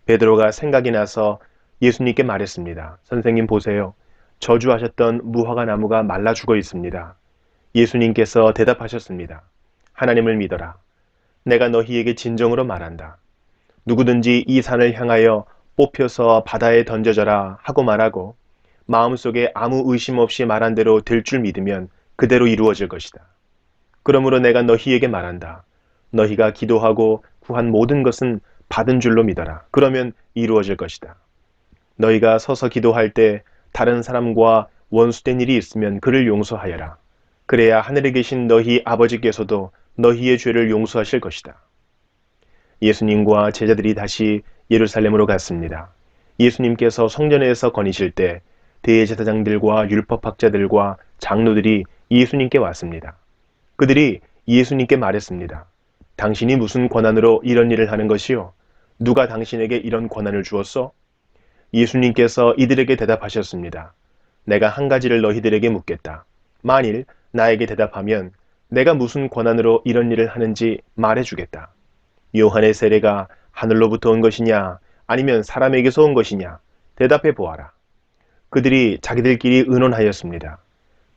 베드로가 생각이 나서 예수님께 말했습니다. 선생님 보세요. 저주하셨던 무화과나무가 말라 죽어 있습니다. 예수님께서 대답하셨습니다. 하나님을 믿어라. 내가 너희에게 진정으로 말한다. 누구든지 이 산을 향하여 뽑혀서 바다에 던져져라 하고 말하고 마음속에 아무 의심 없이 말한 대로 될 줄 믿으면 그대로 이루어질 것이다. 그러므로 내가 너희에게 말한다. 너희가 기도하고 구한 모든 것은 받은 줄로 믿어라. 그러면 이루어질 것이다. 너희가 서서 기도할 때 다른 사람과 원수된 일이 있으면 그를 용서하여라. 그래야 하늘에 계신 너희 아버지께서도 너희의 죄를 용서하실 것이다. 예수님과 제자들이 다시 예루살렘으로 갔습니다. 예수님께서 성전에서 거니실 때 대제사장들과 율법학자들과 장로들이 예수님께 왔습니다. 그들이 예수님께 말했습니다. 당신이 무슨 권한으로 이런 일을 하는 것이요? 누가 당신에게 이런 권한을 주었소? 예수님께서 이들에게 대답하셨습니다. 내가 한 가지를 너희들에게 묻겠다. 만일 나에게 대답하면 내가 무슨 권한으로 이런 일을 하는지 말해주겠다. 요한의 세례가 하늘로부터 온 것이냐 아니면 사람에게서 온 것이냐 대답해 보아라. 그들이 자기들끼리 의논하였습니다.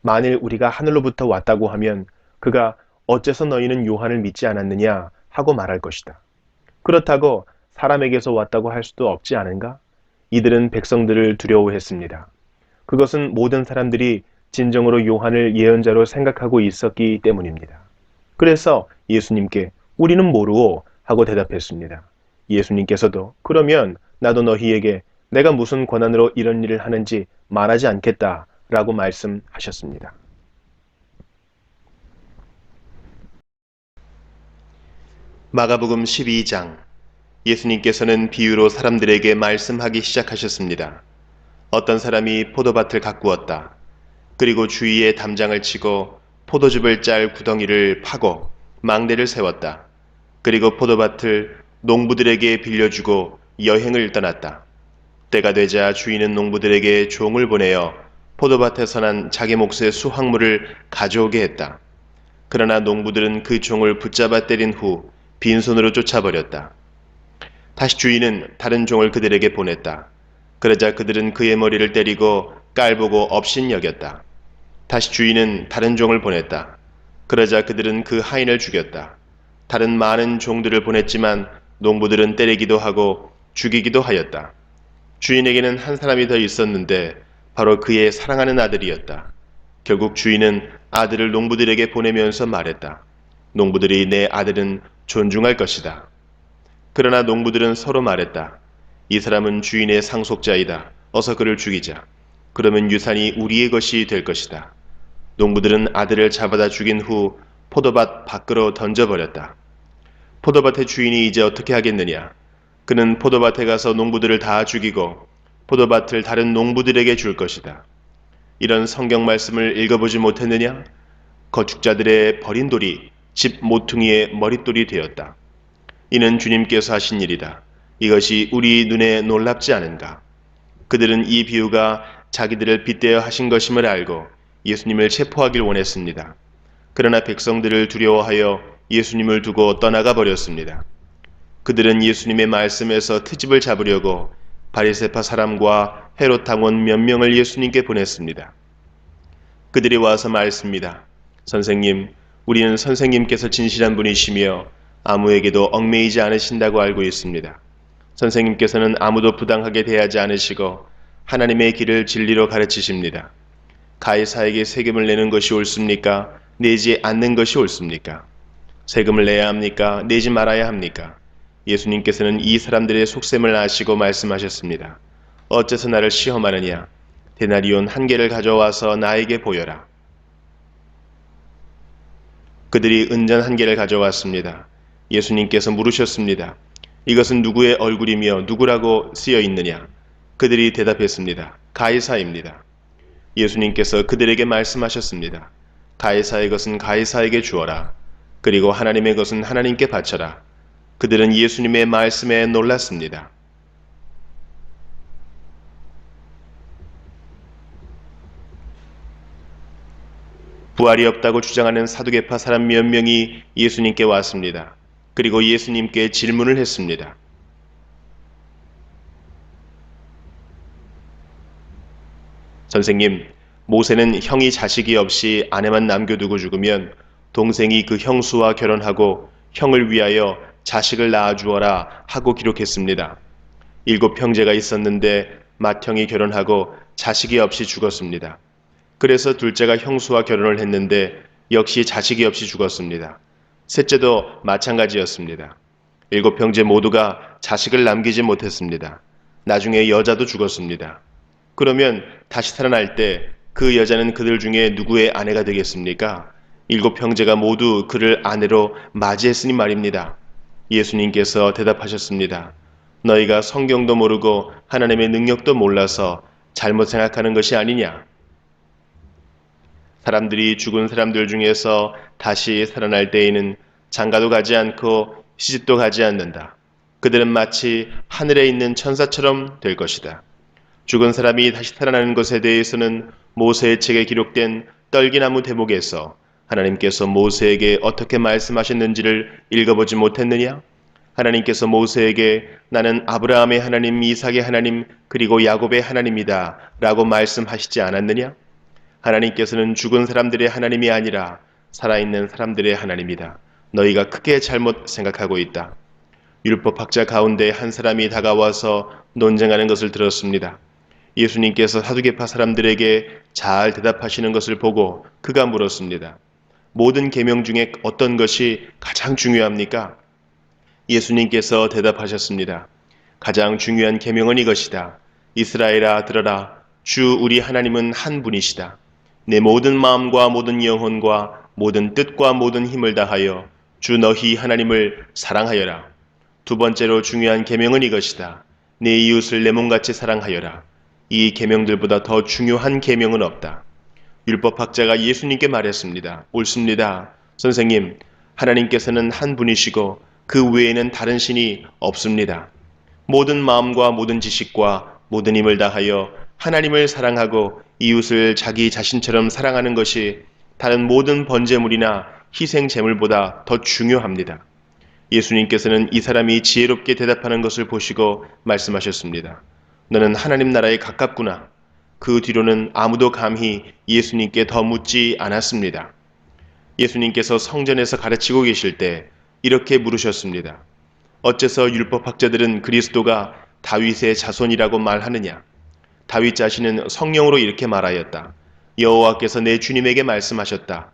만일 우리가 하늘로부터 왔다고 하면 그가 어째서 너희는 요한을 믿지 않았느냐 하고 말할 것이다. 그렇다고 사람에게서 왔다고 할 수도 없지 않은가? 이들은 백성들을 두려워했습니다. 그것은 모든 사람들이 진정으로 요한을 예언자로 생각하고 있었기 때문입니다. 그래서 예수님께 우리는 모르오 하고 대답했습니다. 예수님께서도 그러면 나도 너희에게 내가 무슨 권한으로 이런 일을 하는지 말하지 않겠다 라고 말씀하셨습니다. 마가복음 12장. 예수님께서는 비유로 사람들에게 말씀하기 시작하셨습니다. 어떤 사람이 포도밭을 가꾸었다. 그리고 주위에 담장을 치고 포도즙을 짤 구덩이를 파고 망대를 세웠다. 그리고 포도밭을 농부들에게 빌려주고 여행을 떠났다. 때가 되자 주인은 농부들에게 종을 보내어 포도밭에서 난 자기 몫의 수확물을 가져오게 했다. 그러나 농부들은 그 종을 붙잡아 때린 후 빈손으로 쫓아버렸다. 다시 주인은 다른 종을 그들에게 보냈다. 그러자 그들은 그의 머리를 때리고 깔보고 업신여겼다. 다시 주인은 다른 종을 보냈다. 그러자 그들은 그 하인을 죽였다. 다른 많은 종들을 보냈지만 농부들은 때리기도 하고 죽이기도 하였다. 주인에게는 한 사람이 더 있었는데 바로 그의 사랑하는 아들이었다. 결국 주인은 아들을 농부들에게 보내면서 말했다. 농부들이 내 아들은 존중할 것이다. 그러나 농부들은 서로 말했다. 이 사람은 주인의 상속자이다. 어서 그를 죽이자. 그러면 유산이 우리의 것이 될 것이다. 농부들은 아들을 잡아다 죽인 후 포도밭 밖으로 던져버렸다. 포도밭의 주인이 이제 어떻게 하겠느냐? 그는 포도밭에 가서 농부들을 다 죽이고 포도밭을 다른 농부들에게 줄 것이다. 이런 성경 말씀을 읽어보지 못했느냐? 거축자들의 버린 돌이 집 모퉁이의 머릿돌이 되었다. 이는 주님께서 하신 일이다. 이것이 우리 눈에 놀랍지 않은가? 그들은 이 비유가 자기들을 빗대어 하신 것임을 알고 예수님을 체포하길 원했습니다. 그러나 백성들을 두려워하여 예수님을 두고 떠나가 버렸습니다. 그들은 예수님의 말씀에서 트집을 잡으려고 바리새파 사람과 헤롯 당원 몇 명을 예수님께 보냈습니다. 그들이 와서 말했습니다. 선생님, 우리는 선생님께서 진실한 분이시며 아무에게도 얽매이지 않으신다고 알고 있습니다. 선생님께서는 아무도 부당하게 대하지 않으시고 하나님의 길을 진리로 가르치십니다. 가이사에게 세금을 내는 것이 옳습니까? 내지 않는 것이 옳습니까? 세금을 내야 합니까? 내지 말아야 합니까? 예수님께서는 이 사람들의 속셈을 아시고 말씀하셨습니다. 어째서 나를 시험하느냐? 데나리온 한 개를 가져와서 나에게 보여라. 그들이 은전 한 개를 가져왔습니다. 예수님께서 물으셨습니다. 이것은 누구의 얼굴이며 누구라고 쓰여 있느냐? 그들이 대답했습니다. 가이사입니다. 예수님께서 그들에게 말씀하셨습니다. 가이사의 것은 가이사에게 주어라. 그리고 하나님의 것은 하나님께 바쳐라. 그들은 예수님의 말씀에 놀랐습니다. 부활이 없다고 주장하는 사두개파 사람 몇 명이 예수님께 왔습니다. 그리고 예수님께 질문을 했습니다. 선생님, 모세는 형이 자식이 없이 아내만 남겨두고 죽으면 동생이 그 형수와 결혼하고 형을 위하여 자식을 낳아주어라 하고 기록했습니다. 7형제가 있었는데 맏형이 결혼하고 자식이 없이 죽었습니다. 그래서 둘째가 형수와 결혼을 했는데 역시 자식이 없이 죽었습니다. 셋째도 마찬가지였습니다. 7형제 모두가 자식을 남기지 못했습니다. 나중에 여자도 죽었습니다. 그러면 다시 살아날 때 그 여자는 그들 중에 누구의 아내가 되겠습니까? 7형제가 모두 그를 아내로 맞이했으니 말입니다. 예수님께서 대답하셨습니다. 너희가 성경도 모르고 하나님의 능력도 몰라서 잘못 생각하는 것이 아니냐? 사람들이 죽은 사람들 중에서 다시 살아날 때에는 장가도 가지 않고 시집도 가지 않는다. 그들은 마치 하늘에 있는 천사처럼 될 것이다. 죽은 사람이 다시 살아나는 것에 대해서는 모세의 책에 기록된 떨기나무 대목에서 하나님께서 모세에게 어떻게 말씀하셨는지를 읽어보지 못했느냐? 하나님께서 모세에게 나는 아브라함의 하나님, 이삭의 하나님, 그리고 야곱의 하나님이다 라고 말씀하시지 않았느냐? 하나님께서는 죽은 사람들의 하나님이 아니라 살아있는 사람들의 하나님이다. 너희가 크게 잘못 생각하고 있다. 율법학자 가운데 한 사람이 다가와서 논쟁하는 것을 들었습니다. 예수님께서 사두개파 사람들에게 잘 대답하시는 것을 보고 그가 물었습니다. 모든 계명 중에 어떤 것이 가장 중요합니까? 예수님께서 대답하셨습니다. 가장 중요한 계명은 이것이다. 이스라엘아 들어라. 주 우리 하나님은 한 분이시다. 내 모든 마음과 모든 영혼과 모든 뜻과 모든 힘을 다하여 주 너희 하나님을 사랑하여라. 두 번째로 중요한 계명은 이것이다. 내 이웃을 내 몸같이 사랑하여라. 이 계명들보다 더 중요한 계명은 없다. 율법학자가 예수님께 말했습니다. 옳습니다. 선생님, 하나님께서는 한 분이시고 그 외에는 다른 신이 없습니다. 모든 마음과 모든 지식과 모든 힘을 다하여 하나님을 사랑하고 이웃을 자기 자신처럼 사랑하는 것이 다른 모든 번제물이나 희생 제물보다 더 중요합니다. 예수님께서는 이 사람이 지혜롭게 대답하는 것을 보시고 말씀하셨습니다. 너는 하나님 나라에 가깝구나. 그 뒤로는 아무도 감히 예수님께 더 묻지 않았습니다. 예수님께서 성전에서 가르치고 계실 때 이렇게 물으셨습니다. 어째서 율법학자들은 그리스도가 다윗의 자손이라고 말하느냐? 다윗 자신은 성령으로 이렇게 말하였다. 여호와께서 내 주님에게 말씀하셨다.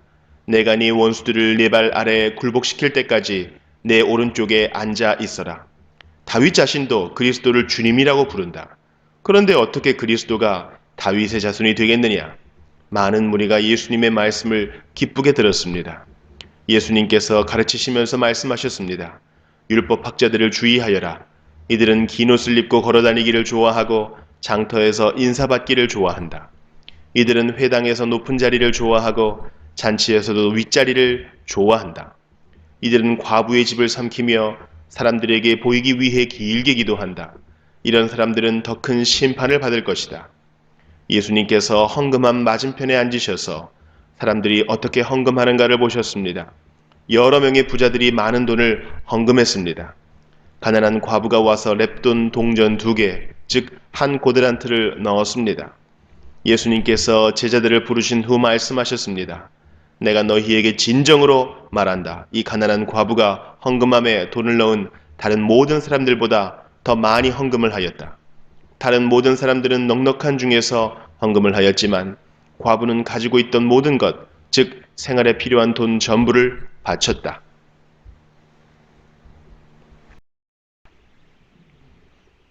내가 네 원수들을 네 발 아래에 굴복시킬 때까지 내 오른쪽에 앉아 있어라. 다윗 자신도 그리스도를 주님이라고 부른다. 그런데 어떻게 그리스도가 다윗의 자손이 되겠느냐? 많은 무리가 예수님의 말씀을 기쁘게 들었습니다. 예수님께서 가르치시면서 말씀하셨습니다. 율법학자들을 주의하여라. 이들은 긴 옷을 입고 걸어다니기를 좋아하고 장터에서 인사받기를 좋아한다. 이들은 회당에서 높은 자리를 좋아하고 잔치에서도 윗자리를 좋아한다. 이들은 과부의 집을 삼키며 사람들에게 보이기 위해 길게 기도한다. 이런 사람들은 더 큰 심판을 받을 것이다. 예수님께서 헌금함 맞은편에 앉으셔서 사람들이 어떻게 헌금하는가를 보셨습니다. 여러 명의 부자들이 많은 돈을 헌금했습니다. 가난한 과부가 와서 랩돈 동전 2개, 즉 한 고드란트를 넣었습니다. 예수님께서 제자들을 부르신 후 말씀하셨습니다. 내가 너희에게 진정으로 말한다. 이 가난한 과부가 헌금함에 돈을 넣은 다른 모든 사람들보다 더 많이 헌금을 하였다. 다른 모든 사람들은 넉넉한 중에서 헌금을 하였지만 과부는 가지고 있던 모든 것, 즉 생활에 필요한 돈 전부를 바쳤다.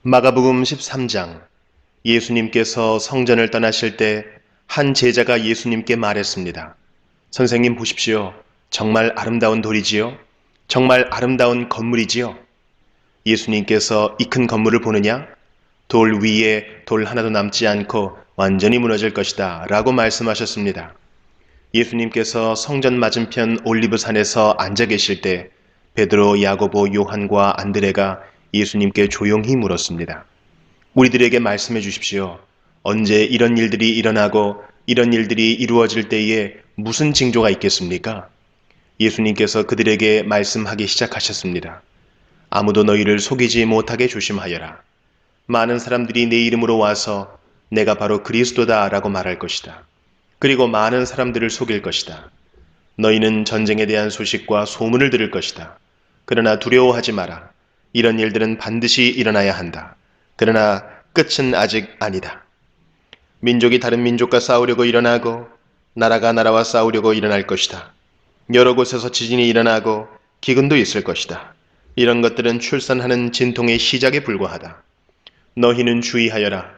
마가복음 13장. 예수님께서 성전을 떠나실 때 한 제자가 예수님께 말했습니다. 선생님 보십시오. 정말 아름다운 돌이지요? 정말 아름다운 건물이지요? 예수님께서 이 큰 건물을 보느냐? 돌 위에 돌 하나도 남지 않고 완전히 무너질 것이다 라고 말씀하셨습니다. 예수님께서 성전 맞은편 올리브산에서 앉아 계실 때 베드로, 야고보, 요한과 안드레가 예수님께 조용히 물었습니다. 우리들에게 말씀해 주십시오. 언제 이런 일들이 일어나고 이런 일들이 이루어질 때에 무슨 징조가 있겠습니까? 예수님께서 그들에게 말씀하기 시작하셨습니다. 아무도 너희를 속이지 못하게 조심하여라. 많은 사람들이 내 이름으로 와서 내가 바로 그리스도다 라고 말할 것이다. 그리고 많은 사람들을 속일 것이다. 너희는 전쟁에 대한 소식과 소문을 들을 것이다. 그러나 두려워하지 마라. 이런 일들은 반드시 일어나야 한다. 그러나 끝은 아직 아니다. 민족이 다른 민족과 싸우려고 일어나고 나라가 나라와 싸우려고 일어날 것이다. 여러 곳에서 지진이 일어나고 기근도 있을 것이다. 이런 것들은 출산하는 진통의 시작에 불과하다. 너희는 주의하여라.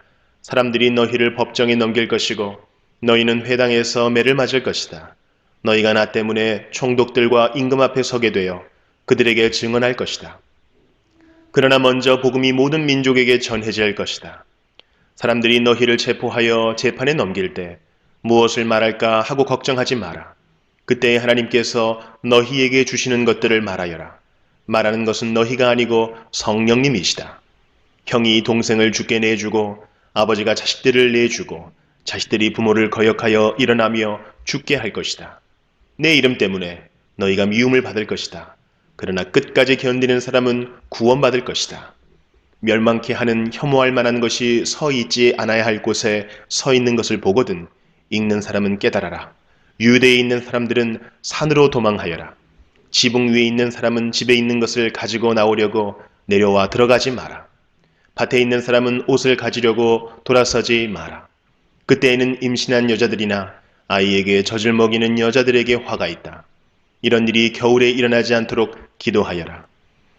사람들이 너희를 법정에 넘길 것이고 너희는 회당에서 매를 맞을 것이다. 너희가 나 때문에 총독들과 임금 앞에 서게 되어 그들에게 증언할 것이다. 그러나 먼저 복음이 모든 민족에게 전해질 것이다. 사람들이 너희를 체포하여 재판에 넘길 때 무엇을 말할까 하고 걱정하지 마라. 그때 하나님께서 너희에게 주시는 것들을 말하여라. 말하는 것은 너희가 아니고 성령님이시다. 형이 동생을 죽게 내주고 아버지가 자식들을 내주고 자식들이 부모를 거역하여 일어나며 죽게 할 것이다. 내 이름 때문에 너희가 미움을 받을 것이다. 그러나 끝까지 견디는 사람은 구원받을 것이다. 멸망케 하는 혐오할 만한 것이 서 있지 않아야 할 곳에 서 있는 것을 보거든 읽는 사람은 깨달아라. 유대에 있는 사람들은 산으로 도망하여라. 지붕 위에 있는 사람은 집에 있는 것을 가지고 나오려고 내려와 들어가지 마라. 밭에 있는 사람은 옷을 가지려고 돌아서지 마라. 그때에는 임신한 여자들이나 아이에게 젖을 먹이는 여자들에게 화가 있다. 이런 일이 겨울에 일어나지 않도록 기도하여라.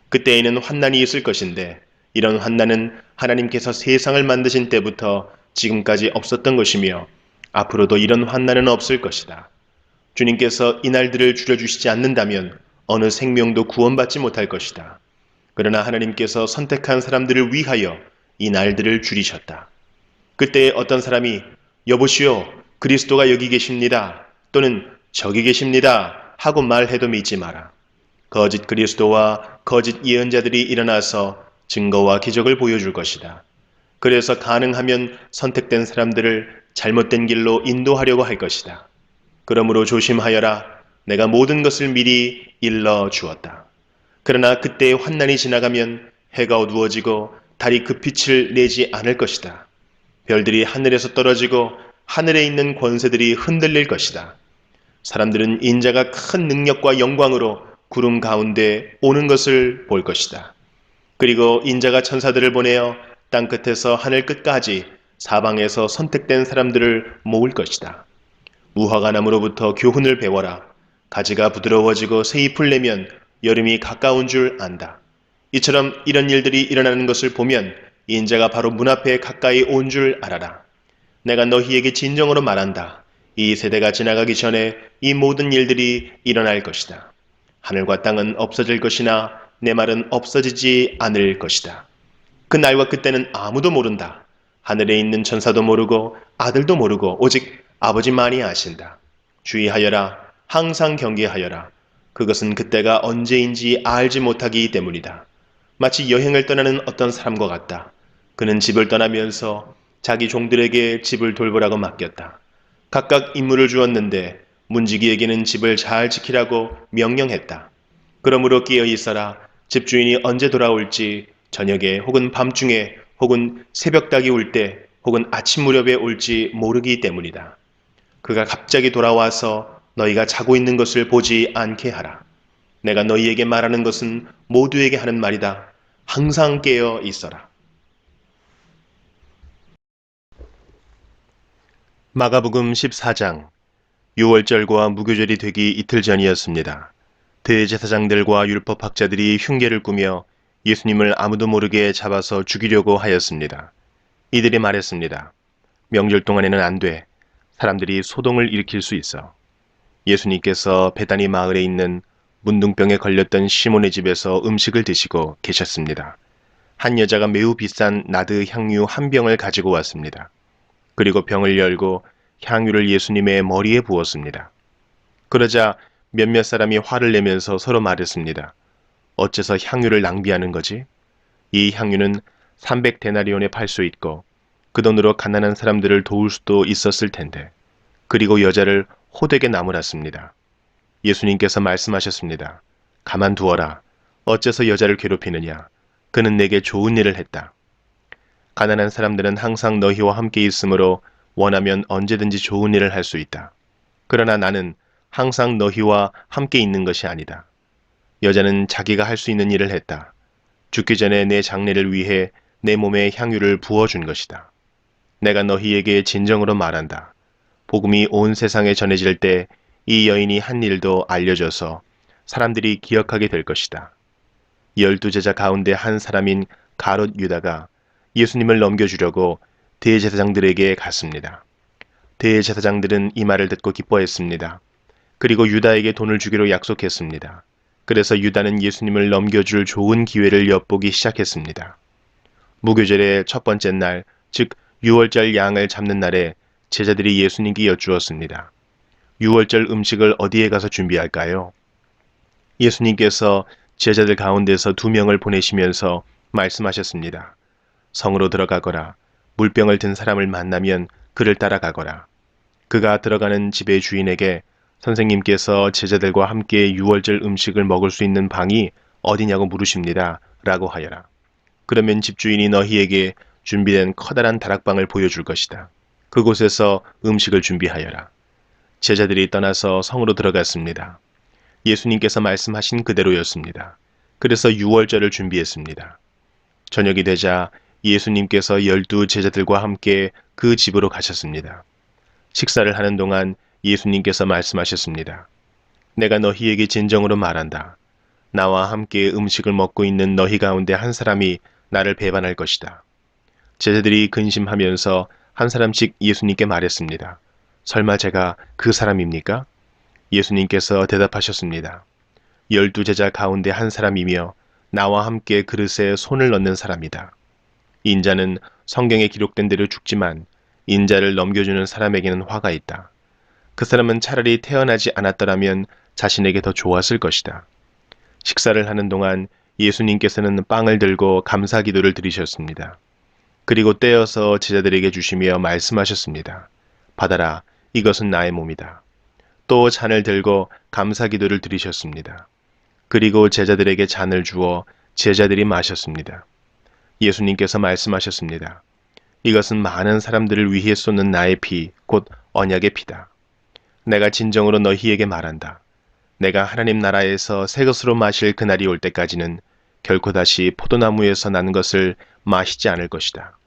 그때에는 환난이 있을 것인데 이런 환난은 하나님께서 세상을 만드신 때부터 지금까지 없었던 것이며 앞으로도 이런 환난은 없을 것이다. 주님께서 이 날들을 줄여주시지 않는다면 어느 생명도 구원받지 못할 것이다. 그러나 하나님께서 선택한 사람들을 위하여 이 날들을 줄이셨다. 그때 어떤 사람이 여보시오 그리스도가 여기 계십니다 또는 저기 계십니다 하고 말해도 믿지 마라. 거짓 그리스도와 거짓 예언자들이 일어나서 증거와 기적을 보여줄 것이다. 그래서 가능하면 선택된 사람들을 잘못된 길로 인도하려고 할 것이다. 그러므로 조심하여라. 내가 모든 것을 미리 일러 주었다. 그러나 그때의 환난이 지나가면 해가 어두워지고 달이 그 빛을 내지 않을 것이다. 별들이 하늘에서 떨어지고 하늘에 있는 권세들이 흔들릴 것이다. 사람들은 인자가 큰 능력과 영광으로 구름 가운데 오는 것을 볼 것이다. 그리고 인자가 천사들을 보내어 땅 끝에서 하늘 끝까지 사방에서 선택된 사람들을 모을 것이다. 무화과 나무로부터 교훈을 배워라. 가지가 부드러워지고 새이 풀려면 여름이 가까운 줄 안다. 이처럼 이런 일들이 일어나는 것을 보면 인자가 바로 문 앞에 가까이 온 줄 알아라. 내가 너희에게 진정으로 말한다. 이 세대가 지나가기 전에 이 모든 일들이 일어날 것이다. 하늘과 땅은 없어질 것이나 내 말은 없어지지 않을 것이다. 그 날과 그때는 아무도 모른다. 하늘에 있는 천사도 모르고 아들도 모르고 오직 아버지만이 아신다. 주의하여라. 항상 경계하여라. 그것은 그때가 언제인지 알지 못하기 때문이다. 마치 여행을 떠나는 어떤 사람과 같다. 그는 집을 떠나면서 자기 종들에게 집을 돌보라고 맡겼다. 각각 임무를 주었는데 문지기에게는 집을 잘 지키라고 명령했다. 그러므로 깨어 있어라. 집주인이 언제 돌아올지 저녁에 혹은 밤중에 혹은 새벽닭이 울 때 혹은 아침 무렵에 올지 모르기 때문이다. 그가 갑자기 돌아와서 너희가 자고 있는 것을 보지 않게 하라. 내가 너희에게 말하는 것은 모두에게 하는 말이다. 항상 깨어 있어라. 마가복음 14장. 6월절과 무교절이 되기 이틀 전이었습니다. 대제사장들과 율법학자들이 흉계를 꾸며 예수님을 아무도 모르게 잡아서 죽이려고 하였습니다. 이들이 말했습니다. 명절 동안에는 안 돼. 사람들이 소동을 일으킬 수 있어. 예수님께서 베다니 마을에 있는 문둥병에 걸렸던 시몬의 집에서 음식을 드시고 계셨습니다. 한 여자가 매우 비싼 나드 향유 한 병을 가지고 왔습니다. 그리고 병을 열고 향유를 예수님의 머리에 부었습니다. 그러자 몇몇 사람이 화를 내면서 서로 말했습니다. 어째서 향유를 낭비하는 거지? 이 향유는 300데나리온에 팔 수 있고 그 돈으로 가난한 사람들을 도울 수도 있었을 텐데. 그리고 여자를 호되게 나무랐습니다. 예수님께서 말씀하셨습니다. 가만두어라. 어째서 여자를 괴롭히느냐? 그는 내게 좋은 일을 했다. 가난한 사람들은 항상 너희와 함께 있으므로 원하면 언제든지 좋은 일을 할 수 있다. 그러나 나는 항상 너희와 함께 있는 것이 아니다. 여자는 자기가 할 수 있는 일을 했다. 죽기 전에 내 장례를 위해 내 몸에 향유를 부어준 것이다. 내가 너희에게 진정으로 말한다. 복음이 온 세상에 전해질 때 이 여인이 한 일도 알려져서 사람들이 기억하게 될 것이다. 12제자 가운데 한 사람인 가롯 유다가 예수님을 넘겨주려고 대제사장들에게 갔습니다. 대제사장들은 이 말을 듣고 기뻐했습니다. 그리고 유다에게 돈을 주기로 약속했습니다. 그래서 유다는 예수님을 넘겨줄 좋은 기회를 엿보기 시작했습니다. 무교절의 첫 번째 날, 즉 유월절 양을 잡는 날에 제자들이 예수님께 여쭈었습니다. 유월절 음식을 어디에 가서 준비할까요? 예수님께서 제자들 가운데서 2명을 보내시면서 말씀하셨습니다. 성으로 들어가거라. 물병을 든 사람을 만나면 그를 따라가거라. 그가 들어가는 집의 주인에게 선생님께서 제자들과 함께 유월절 음식을 먹을 수 있는 방이 어디냐고 물으십니다. 라고 하여라. 그러면 집주인이 너희에게 준비된 커다란 다락방을 보여줄 것이다. 그곳에서 음식을 준비하여라. 제자들이 떠나서 성으로 들어갔습니다. 예수님께서 말씀하신 그대로였습니다. 그래서 유월절을 준비했습니다. 저녁이 되자 예수님께서 12 제자들과 함께 그 집으로 가셨습니다. 식사를 하는 동안 예수님께서 말씀하셨습니다. 내가 너희에게 진정으로 말한다. 나와 함께 음식을 먹고 있는 너희 가운데 한 사람이 나를 배반할 것이다. 제자들이 근심하면서 한 사람씩 예수님께 말했습니다. 설마 제가 그 사람입니까? 예수님께서 대답하셨습니다. 12 제자 가운데 한 사람이며 나와 함께 그릇에 손을 넣는 사람이다. 인자는 성경에 기록된 대로 죽지만 인자를 넘겨주는 사람에게는 화가 있다. 그 사람은 차라리 태어나지 않았더라면 자신에게 더 좋았을 것이다. 식사를 하는 동안 예수님께서는 빵을 들고 감사 기도를 드리셨습니다. 그리고 떼어서 제자들에게 주시며 말씀하셨습니다. 받아라, 이것은 나의 몸이다. 또 잔을 들고 감사 기도를 드리셨습니다. 그리고 제자들에게 잔을 주어 제자들이 마셨습니다. 예수님께서 말씀하셨습니다. 이것은 많은 사람들을 위해 쏟는 나의 피, 곧 언약의 피다. 내가 진정으로 너희에게 말한다. 내가 하나님 나라에서 새 것으로 마실 그날이 올 때까지는 결코 다시 포도나무에서 난 것을 마시지 않을 것이다.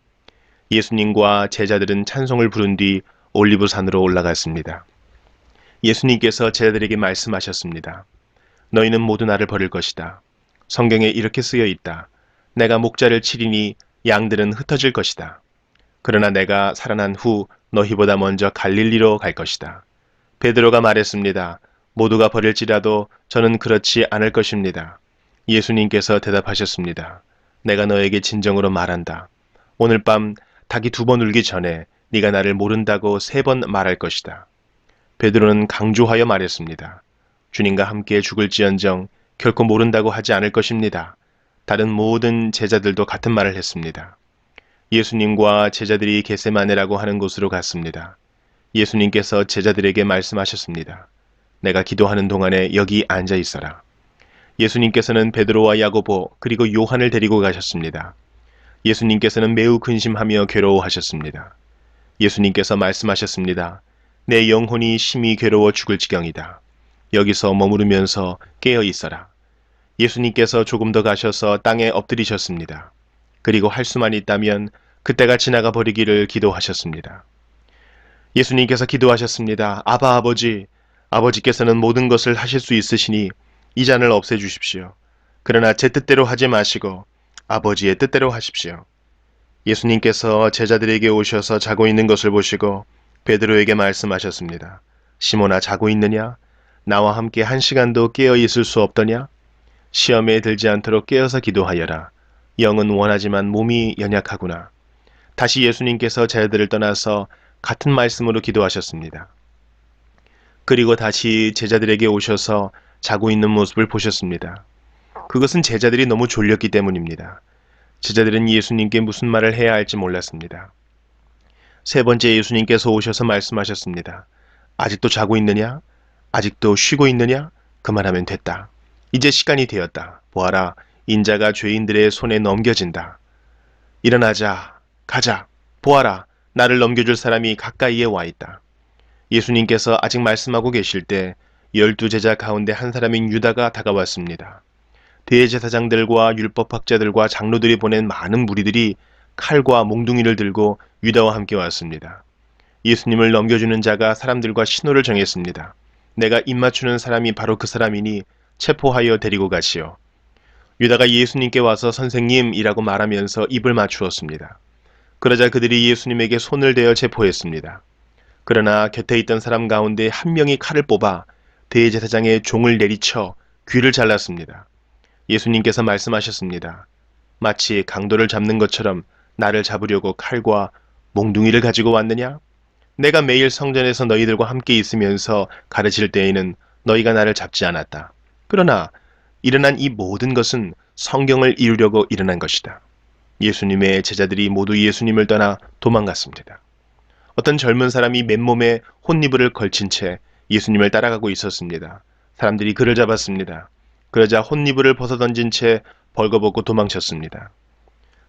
예수님과 제자들은 찬송을 부른 뒤 올리브산으로 올라갔습니다. 예수님께서 제자들에게 말씀하셨습니다. 너희는 모두 나를 버릴 것이다. 성경에 이렇게 쓰여 있다. 내가 목자를 치리니 양들은 흩어질 것이다. 그러나 내가 살아난 후 너희보다 먼저 갈릴리로 갈 것이다. 베드로가 말했습니다. 모두가 버릴지라도 저는 그렇지 않을 것입니다. 예수님께서 대답하셨습니다. 내가 너에게 진정으로 말한다. 오늘 밤 닭이 2번 울기 전에 네가 나를 모른다고 3번 말할 것이다. 베드로는 강조하여 말했습니다. 주님과 함께 죽을지언정 결코 모른다고 하지 않을 것입니다. 다른 모든 제자들도 같은 말을 했습니다. 예수님과 제자들이 겟세마네라고 하는 곳으로 갔습니다. 예수님께서 제자들에게 말씀하셨습니다. 내가 기도하는 동안에 여기 앉아 있어라. 예수님께서는 베드로와 야고보 그리고 요한을 데리고 가셨습니다. 예수님께서는 매우 근심하며 괴로워하셨습니다. 예수님께서 말씀하셨습니다. 내 영혼이 심히 괴로워 죽을 지경이다. 여기서 머무르면서 깨어 있어라. 예수님께서 조금 더 가셔서 땅에 엎드리셨습니다. 그리고 할 수만 있다면 그때가 지나가 버리기를 기도하셨습니다. 예수님께서 기도하셨습니다. 아바 아버지, 아버지께서는 모든 것을 하실 수 있으시니 이 잔을 없애주십시오. 그러나 제 뜻대로 하지 마시고 아버지의 뜻대로 하십시오. 예수님께서 제자들에게 오셔서 자고 있는 것을 보시고 베드로에게 말씀하셨습니다. 시몬아, 자고 있느냐? 나와 함께 1시간도 깨어 있을 수 없더냐? 시험에 들지 않도록 깨어서 기도하여라. 영은 원하지만 몸이 연약하구나. 다시 예수님께서 제자들을 떠나서 같은 말씀으로 기도하셨습니다. 그리고 다시 제자들에게 오셔서 자고 있는 모습을 보셨습니다. 그것은 제자들이 너무 졸렸기 때문입니다. 제자들은 예수님께 무슨 말을 해야 할지 몰랐습니다. 3번째 예수님께서 오셔서 말씀하셨습니다. 아직도 자고 있느냐? 아직도 쉬고 있느냐? 그만하면 됐다. 이제 시간이 되었다. 보아라, 인자가 죄인들의 손에 넘겨진다. 일어나자, 가자. 보아라, 나를 넘겨줄 사람이 가까이에 와 있다. 예수님께서 아직 말씀하고 계실 때 12 제자 가운데 한 사람인 유다가 다가왔습니다. 대제사장들과 율법학자들과 장로들이 보낸 많은 무리들이 칼과 몽둥이를 들고 유다와 함께 왔습니다. 예수님을 넘겨주는 자가 사람들과 신호를 정했습니다. 내가 입맞추는 사람이 바로 그 사람이니 체포하여 데리고 가시오. 유다가 예수님께 와서 선생님이라고 말하면서 입을 맞추었습니다. 그러자 그들이 예수님에게 손을 대어 체포했습니다. 그러나 곁에 있던 사람 가운데 한 명이 칼을 뽑아 대제사장의 종을 내리쳐 귀를 잘랐습니다. 예수님께서 말씀하셨습니다. 마치 강도를 잡는 것처럼 나를 잡으려고 칼과 몽둥이를 가지고 왔느냐? 내가 매일 성전에서 너희들과 함께 있으면서 가르칠 때에는 너희가 나를 잡지 않았다. 그러나 일어난 이 모든 것은 성경을 이루려고 일어난 것이다. 예수님의 제자들이 모두 예수님을 떠나 도망갔습니다. 어떤 젊은 사람이 맨몸에 혼니부를 걸친 채 예수님을 따라가고 있었습니다. 사람들이 그를 잡았습니다. 그러자 혼니부를 벗어던진 채 벌거벗고 도망쳤습니다.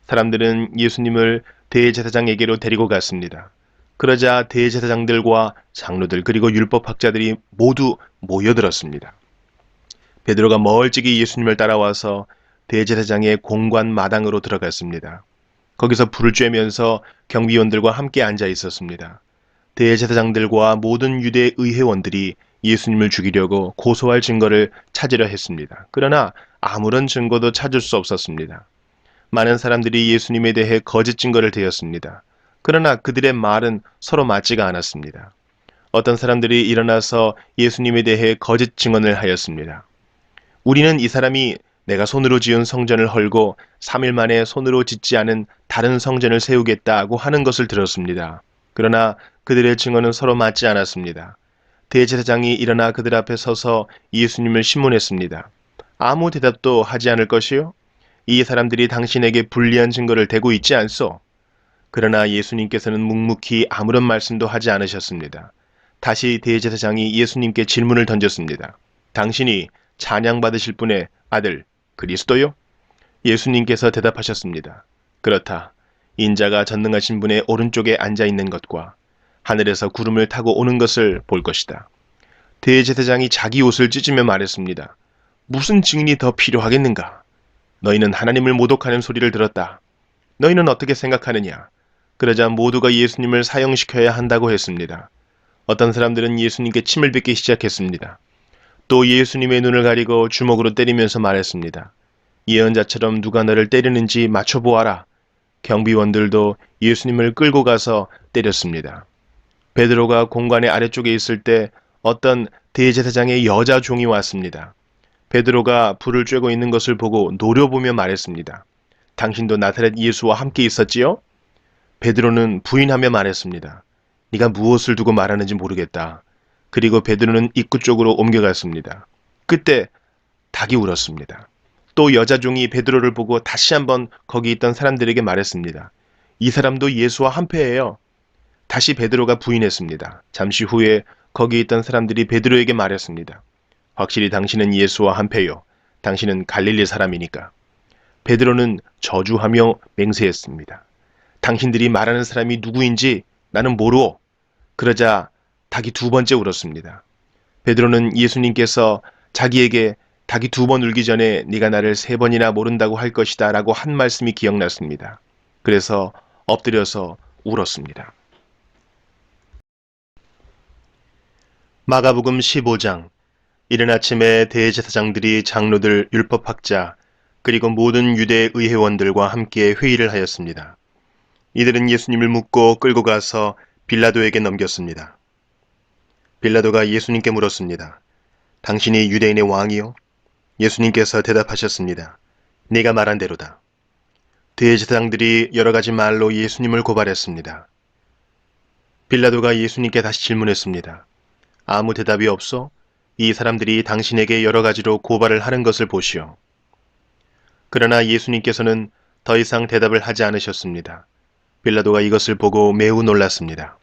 사람들은 예수님을 대제사장에게로 데리고 갔습니다. 그러자 대제사장들과 장로들 그리고 율법학자들이 모두 모여들었습니다. 베드로가 멀찍이 예수님을 따라와서 대제사장의 공관 마당으로 들어갔습니다. 거기서 불을 쬐면서 경비원들과 함께 앉아 있었습니다. 대제사장들과 모든 유대 의회원들이 예수님을 죽이려고 고소할 증거를 찾으려 했습니다. 그러나 아무런 증거도 찾을 수 없었습니다. 많은 사람들이 예수님에 대해 거짓 증거를 대었습니다. 그러나 그들의 말은 서로 맞지가 않았습니다. 어떤 사람들이 일어나서 예수님에 대해 거짓 증언을 하였습니다. 우리는 이 사람이 내가 손으로 지은 성전을 헐고 3일 만에 손으로 짓지 않은 다른 성전을 세우겠다고 하는 것을 들었습니다. 그러나 그들의 증언은 서로 맞지 않았습니다. 대제사장이 일어나 그들 앞에 서서 예수님을 신문했습니다. 아무 대답도 하지 않을 것이요? 이 사람들이 당신에게 불리한 증거를 대고 있지 않소? 그러나 예수님께서는 묵묵히 아무런 말씀도 하지 않으셨습니다. 다시 대제사장이 예수님께 질문을 던졌습니다. 당신이 찬양받으실 분의 아들 그리스도요? 예수님께서 대답하셨습니다. 그렇다. 인자가 전능하신 분의 오른쪽에 앉아 있는 것과 하늘에서 구름을 타고 오는 것을 볼 것이다. 대제사장이 자기 옷을 찢으며 말했습니다. 무슨 증인이 더 필요하겠는가? 너희는 하나님을 모독하는 소리를 들었다. 너희는 어떻게 생각하느냐? 그러자 모두가 예수님을 사형시켜야 한다고 했습니다. 어떤 사람들은 예수님께 침을 뱉기 시작했습니다. 또 예수님의 눈을 가리고 주먹으로 때리면서 말했습니다. 예언자처럼 누가 너를 때리는지 맞춰보아라. 경비원들도 예수님을 끌고 가서 때렸습니다. 베드로가 공관의 아래쪽에 있을 때 어떤 대제사장의 여자 종이 왔습니다. 베드로가 불을 쬐고 있는 것을 보고 노려보며 말했습니다. 당신도 나사렛 예수와 함께 있었지요? 베드로는 부인하며 말했습니다. 네가 무엇을 두고 말하는지 모르겠다. 그리고 베드로는 입구 쪽으로 옮겨갔습니다. 그때 닭이 울었습니다. 또 여자 종이 베드로를 보고 다시 한번 거기 있던 사람들에게 말했습니다. 이 사람도 예수와 한패예요. 다시 베드로가 부인했습니다. 잠시 후에 거기 있던 사람들이 베드로에게 말했습니다. 확실히 당신은 예수와 한패요. 당신은 갈릴리 사람이니까. 베드로는 저주하며 맹세했습니다. 당신들이 말하는 사람이 누구인지 나는 모르오. 그러자 닭이 두 번째 울었습니다. 베드로는 예수님께서 자기에게 닭이 두 번 울기 전에 네가 나를 세 번이나 모른다고 할 것이다 라고 한 말씀이 기억났습니다. 그래서 엎드려서 울었습니다. 마가복음 15장. 이른 아침에 대제사장들이 장로들, 율법학자, 그리고 모든 유대 의회원들과 함께 회의를 하였습니다. 이들은 예수님을 묻고 끌고 가서 빌라도에게 넘겼습니다. 빌라도가 예수님께 물었습니다. 당신이 유대인의 왕이요? 예수님께서 대답하셨습니다. 네가 말한 대로다. 대제사장들이 여러 가지 말로 예수님을 고발했습니다. 빌라도가 예수님께 다시 질문했습니다. 아무 대답이 없어? 이 사람들이 당신에게 여러 가지로 고발을 하는 것을 보시오. 그러나 예수님께서는 더 이상 대답을 하지 않으셨습니다. 빌라도가 이것을 보고 매우 놀랐습니다.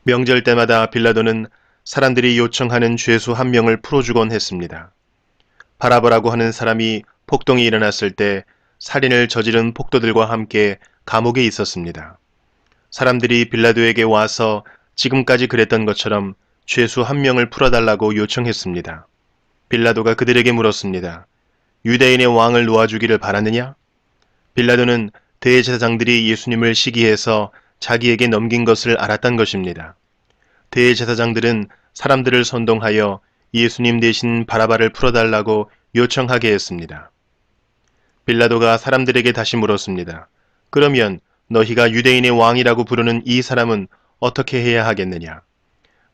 명절 때마다 빌라도는 사람들이 요청하는 죄수 한 명을 풀어주곤 했습니다. 바라바라고 하는 사람이 폭동이 일어났을 때 살인을 저지른 폭도들과 함께 감옥에 있었습니다. 사람들이 빌라도에게 와서 지금까지 그랬던 것처럼 죄수 한 명을 풀어달라고 요청했습니다. 빌라도가 그들에게 물었습니다. 유대인의 왕을 놓아주기를 바랐느냐? 빌라도는 대제사장들이 예수님을 시기해서 자기에게 넘긴 것을 알았던 것입니다. 대제사장들은 사람들을 선동하여 예수님 대신 바라바를 풀어달라고 요청하게 했습니다. 빌라도가 사람들에게 다시 물었습니다. 그러면 너희가 유대인의 왕이라고 부르는 이 사람은 어떻게 해야 하겠느냐?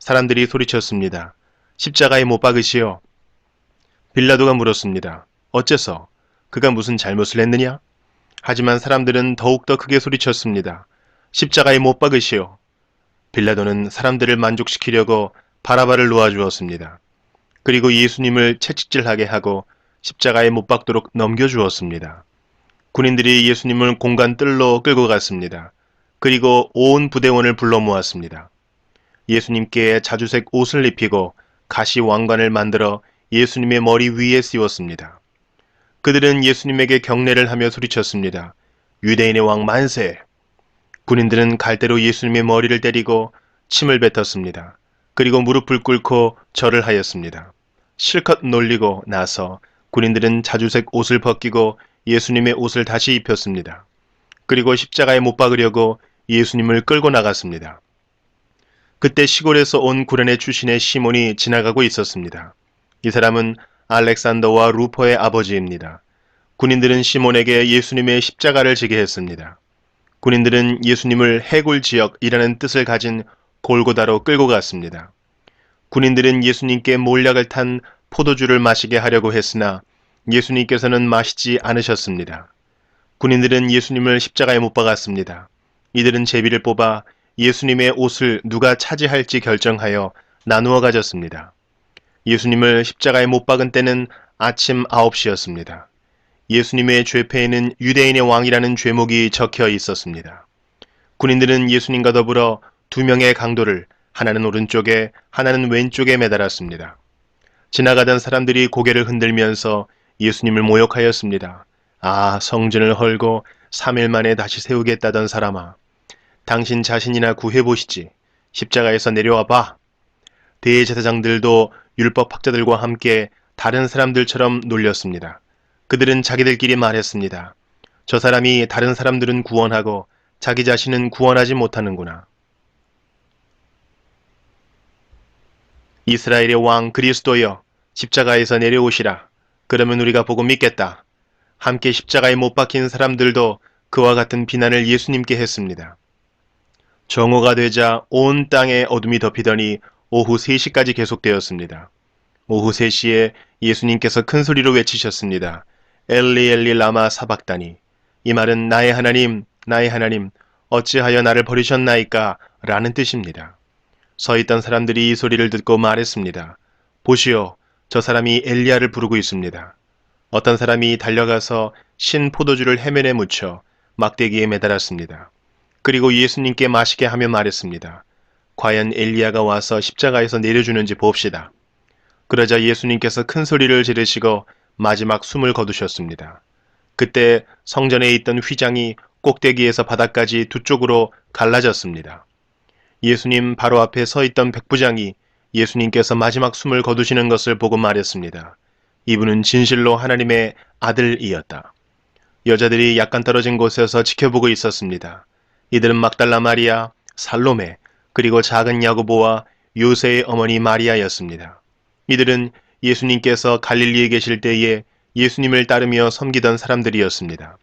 사람들이 소리쳤습니다. 십자가에 못 박으시오. 빌라도가 물었습니다. 어째서? 그가 무슨 잘못을 했느냐? 하지만 사람들은 더욱더 크게 소리쳤습니다. 십자가에 못 박으시오. 빌라도는 사람들을 만족시키려고 바라바를 놓아주었습니다. 그리고 예수님을 채찍질하게 하고 십자가에 못 박도록 넘겨주었습니다. 군인들이 예수님을 공간 뜰로 끌고 갔습니다. 그리고 온 부대원을 불러 모았습니다. 예수님께 자주색 옷을 입히고 가시 왕관을 만들어 예수님의 머리 위에 씌웠습니다. 그들은 예수님에게 경례를 하며 소리쳤습니다. 유대인의 왕 만세! 군인들은 갈대로 예수님의 머리를 때리고 침을 뱉었습니다. 그리고 무릎을 꿇고 절을 하였습니다. 실컷 놀리고 나서 군인들은 자주색 옷을 벗기고 예수님의 옷을 다시 입혔습니다. 그리고 십자가에 못 박으려고 예수님을 끌고 나갔습니다. 그때 시골에서 온 구레네 출신의 시몬이 지나가고 있었습니다. 이 사람은 알렉산더와 루퍼의 아버지입니다. 군인들은 시몬에게 예수님의 십자가를 지게 했습니다. 군인들은 예수님을 해골지역이라는 뜻을 가진 골고다로 끌고 갔습니다. 군인들은 예수님께 몰약을 탄 포도주를 마시게 하려고 했으나 예수님께서는 마시지 않으셨습니다. 군인들은 예수님을 십자가에 못 박았습니다. 이들은 제비를 뽑아 예수님의 옷을 누가 차지할지 결정하여 나누어 가졌습니다. 예수님을 십자가에 못 박은 때는 아침 9시였습니다. 예수님의 죄패에는 유대인의 왕이라는 죄목이 적혀 있었습니다. 군인들은 예수님과 더불어 두 명의 강도를 하나는 오른쪽에 하나는 왼쪽에 매달았습니다. 지나가던 사람들이 고개를 흔들면서 예수님을 모욕하였습니다. 아, 성전을 헐고 3일 만에 다시 세우겠다던 사람아. 당신 자신이나 구해보시지. 십자가에서 내려와 봐. 대제사장들도 율법학자들과 함께 다른 사람들처럼 놀렸습니다. 그들은 자기들끼리 말했습니다. 저 사람이 다른 사람들은 구원하고 자기 자신은 구원하지 못하는구나. 이스라엘의 왕 그리스도여, 십자가에서 내려오시라. 그러면 우리가 보고 믿겠다. 함께 십자가에 못 박힌 사람들도 그와 같은 비난을 예수님께 했습니다. 정오가 되자 온 땅에 어둠이 덮이더니 오후 3시까지 계속되었습니다. 오후 3시에 예수님께서 큰 소리로 외치셨습니다. 엘리 엘리 라마 사박다니. 이 말은 나의 하나님, 나의 하나님, 어찌하여 나를 버리셨나이까? 라는 뜻입니다. 서 있던 사람들이 이 소리를 듣고 말했습니다. 보시오, 저 사람이 엘리야를 부르고 있습니다. 어떤 사람이 달려가서 신 포도주를 해면에 묻혀 막대기에 매달았습니다. 그리고 예수님께 마시게 하며 말했습니다. 과연 엘리야가 와서 십자가에서 내려주는지 봅시다. 그러자 예수님께서 큰 소리를 지르시고 마지막 숨을 거두셨습니다. 그때 성전에 있던 휘장이 꼭대기에서 바닥까지 두 쪽으로 갈라졌습니다. 예수님 바로 앞에 서 있던 백부장이 예수님께서 마지막 숨을 거두시는 것을 보고 말했습니다. 이분은 진실로 하나님의 아들이었다. 여자들이 약간 떨어진 곳에서 지켜보고 있었습니다. 이들은 막달라 마리아, 살로메, 그리고 작은 야고보와 요새의 어머니 마리아였습니다. 이들은 예수님께서 갈릴리에 계실 때에 예수님을 따르며 섬기던 사람들이었습니다.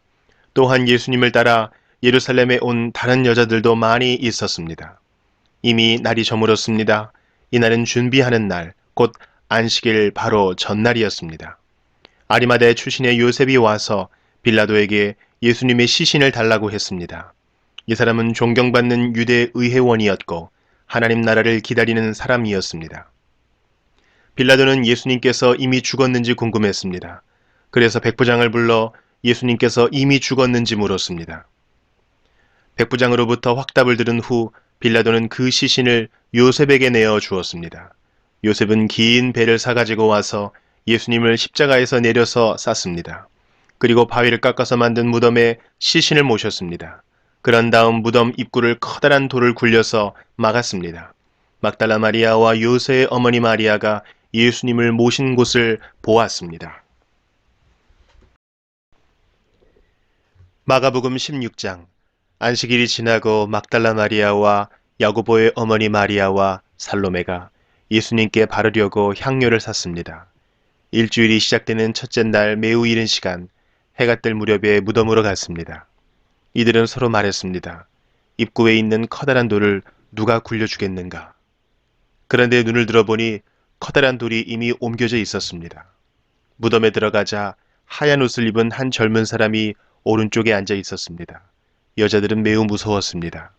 또한 예수님을 따라 예루살렘에 온 다른 여자들도 많이 있었습니다. 이미 날이 저물었습니다. 이날은 준비하는 날, 곧 안식일 바로 전날이었습니다. 아리마대 출신의 요셉이 와서 빌라도에게 예수님의 시신을 달라고 했습니다. 이 사람은 존경받는 유대 의회원이었고 하나님 나라를 기다리는 사람이었습니다. 빌라도는 예수님께서 이미 죽었는지 궁금했습니다. 그래서 백부장을 불러 예수님께서 이미 죽었는지 물었습니다. 백부장으로부터 확답을 들은 후 빌라도는 그 시신을 요셉에게 내어 주었습니다. 요셉은 긴 배를 사가지고 와서 예수님을 십자가에서 내려서 쌌습니다. 그리고 바위를 깎아서 만든 무덤에 시신을 모셨습니다. 그런 다음 무덤 입구를 커다란 돌을 굴려서 막았습니다. 막달라 마리아와 요새의 어머니 마리아가 예수님을 모신 곳을 보았습니다. 마가복음 16장. 안식일이 지나고 막달라 마리아와 야고보의 어머니 마리아와 살로메가 예수님께 바르려고 향료를 샀습니다. 일주일이 시작되는 첫째 날 매우 이른 시간, 해가 뜰 무렵에 무덤으로 갔습니다. 이들은 서로 말했습니다. 입구에 있는 커다란 돌을 누가 굴려주겠는가? 그런데 눈을 들어보니 커다란 돌이 이미 옮겨져 있었습니다. 무덤에 들어가자 하얀 옷을 입은 한 젊은 사람이 오른쪽에 앉아 있었습니다. 여자들은 매우 무서웠습니다.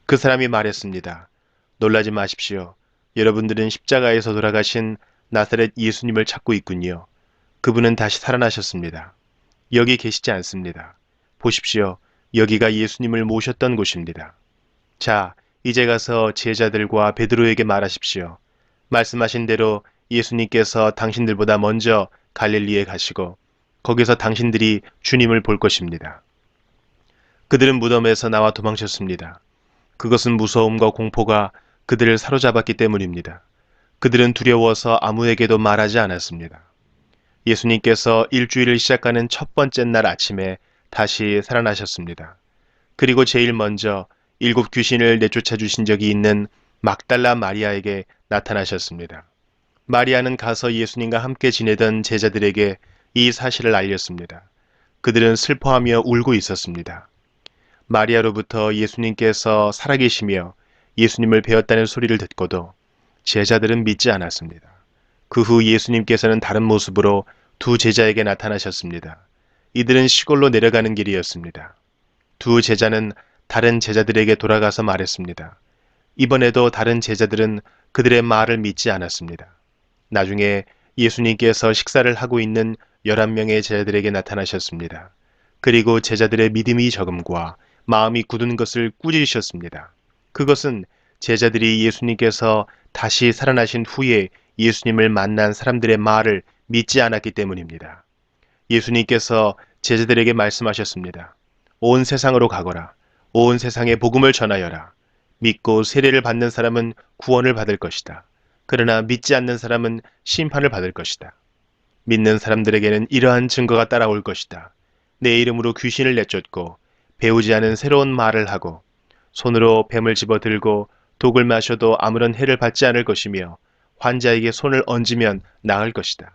그 사람이 말했습니다. 놀라지 마십시오. 여러분들은 십자가에서 돌아가신 나사렛 예수님을 찾고 있군요. 그분은 다시 살아나셨습니다. 여기 계시지 않습니다. 보십시오. 여기가 예수님을 모셨던 곳입니다. 자, 이제 가서 제자들과 베드로에게 말하십시오. 말씀하신 대로 예수님께서 당신들보다 먼저 갈릴리에 가시고 거기서 당신들이 주님을 볼 것입니다. 그들은 무덤에서 나와 도망쳤습니다. 그것은 무서움과 공포가 그들을 사로잡았기 때문입니다. 그들은 두려워서 아무에게도 말하지 않았습니다. 예수님께서 일주일을 시작하는 첫 번째 날 아침에 다시 살아나셨습니다. 그리고 제일 먼저 7 귀신을 내쫓아 주신 적이 있는 막달라 마리아에게 나타나셨습니다. 마리아는 가서 예수님과 함께 지내던 제자들에게 이 사실을 알렸습니다. 그들은 슬퍼하며 울고 있었습니다. 마리아로부터 예수님께서 살아계시며 예수님을 배웠다는 소리를 듣고도 제자들은 믿지 않았습니다. 그 후 예수님께서는 다른 모습으로 두 제자에게 나타나셨습니다. 이들은 시골로 내려가는 길이었습니다. 두 제자는 다른 제자들에게 돌아가서 말했습니다. 이번에도 다른 제자들은 그들의 말을 믿지 않았습니다. 나중에 예수님께서 식사를 하고 있는 11명의 제자들에게 나타나셨습니다. 그리고 제자들의 믿음이 적음과 마음이 굳은 것을 꾸짖으셨습니다. 그것은 제자들이 예수님께서 다시 살아나신 후에 예수님을 만난 사람들의 말을 믿지 않았기 때문입니다. 예수님께서 제자들에게 말씀하셨습니다. 온 세상으로 가거라. 온 세상에 복음을 전하여라. 믿고 세례를 받는 사람은 구원을 받을 것이다. 그러나 믿지 않는 사람은 심판을 받을 것이다. 믿는 사람들에게는 이러한 증거가 따라올 것이다. 내 이름으로 귀신을 내쫓고 배우지 않은 새로운 말을 하고 손으로 뱀을 집어들고 독을 마셔도 아무런 해를 받지 않을 것이며 환자에게 손을 얹으면 나을 것이다.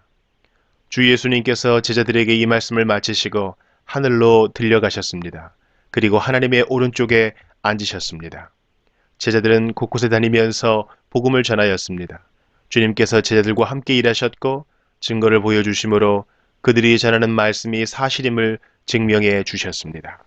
주 예수님께서 제자들에게 이 말씀을 마치시고 하늘로 들려가셨습니다. 그리고 하나님의 오른쪽에 앉으셨습니다. 제자들은 곳곳에 다니면서 복음을 전하였습니다. 주님께서 제자들과 함께 일하셨고 증거를 보여주심으로 그들이 전하는 말씀이 사실임을 증명해 주셨습니다.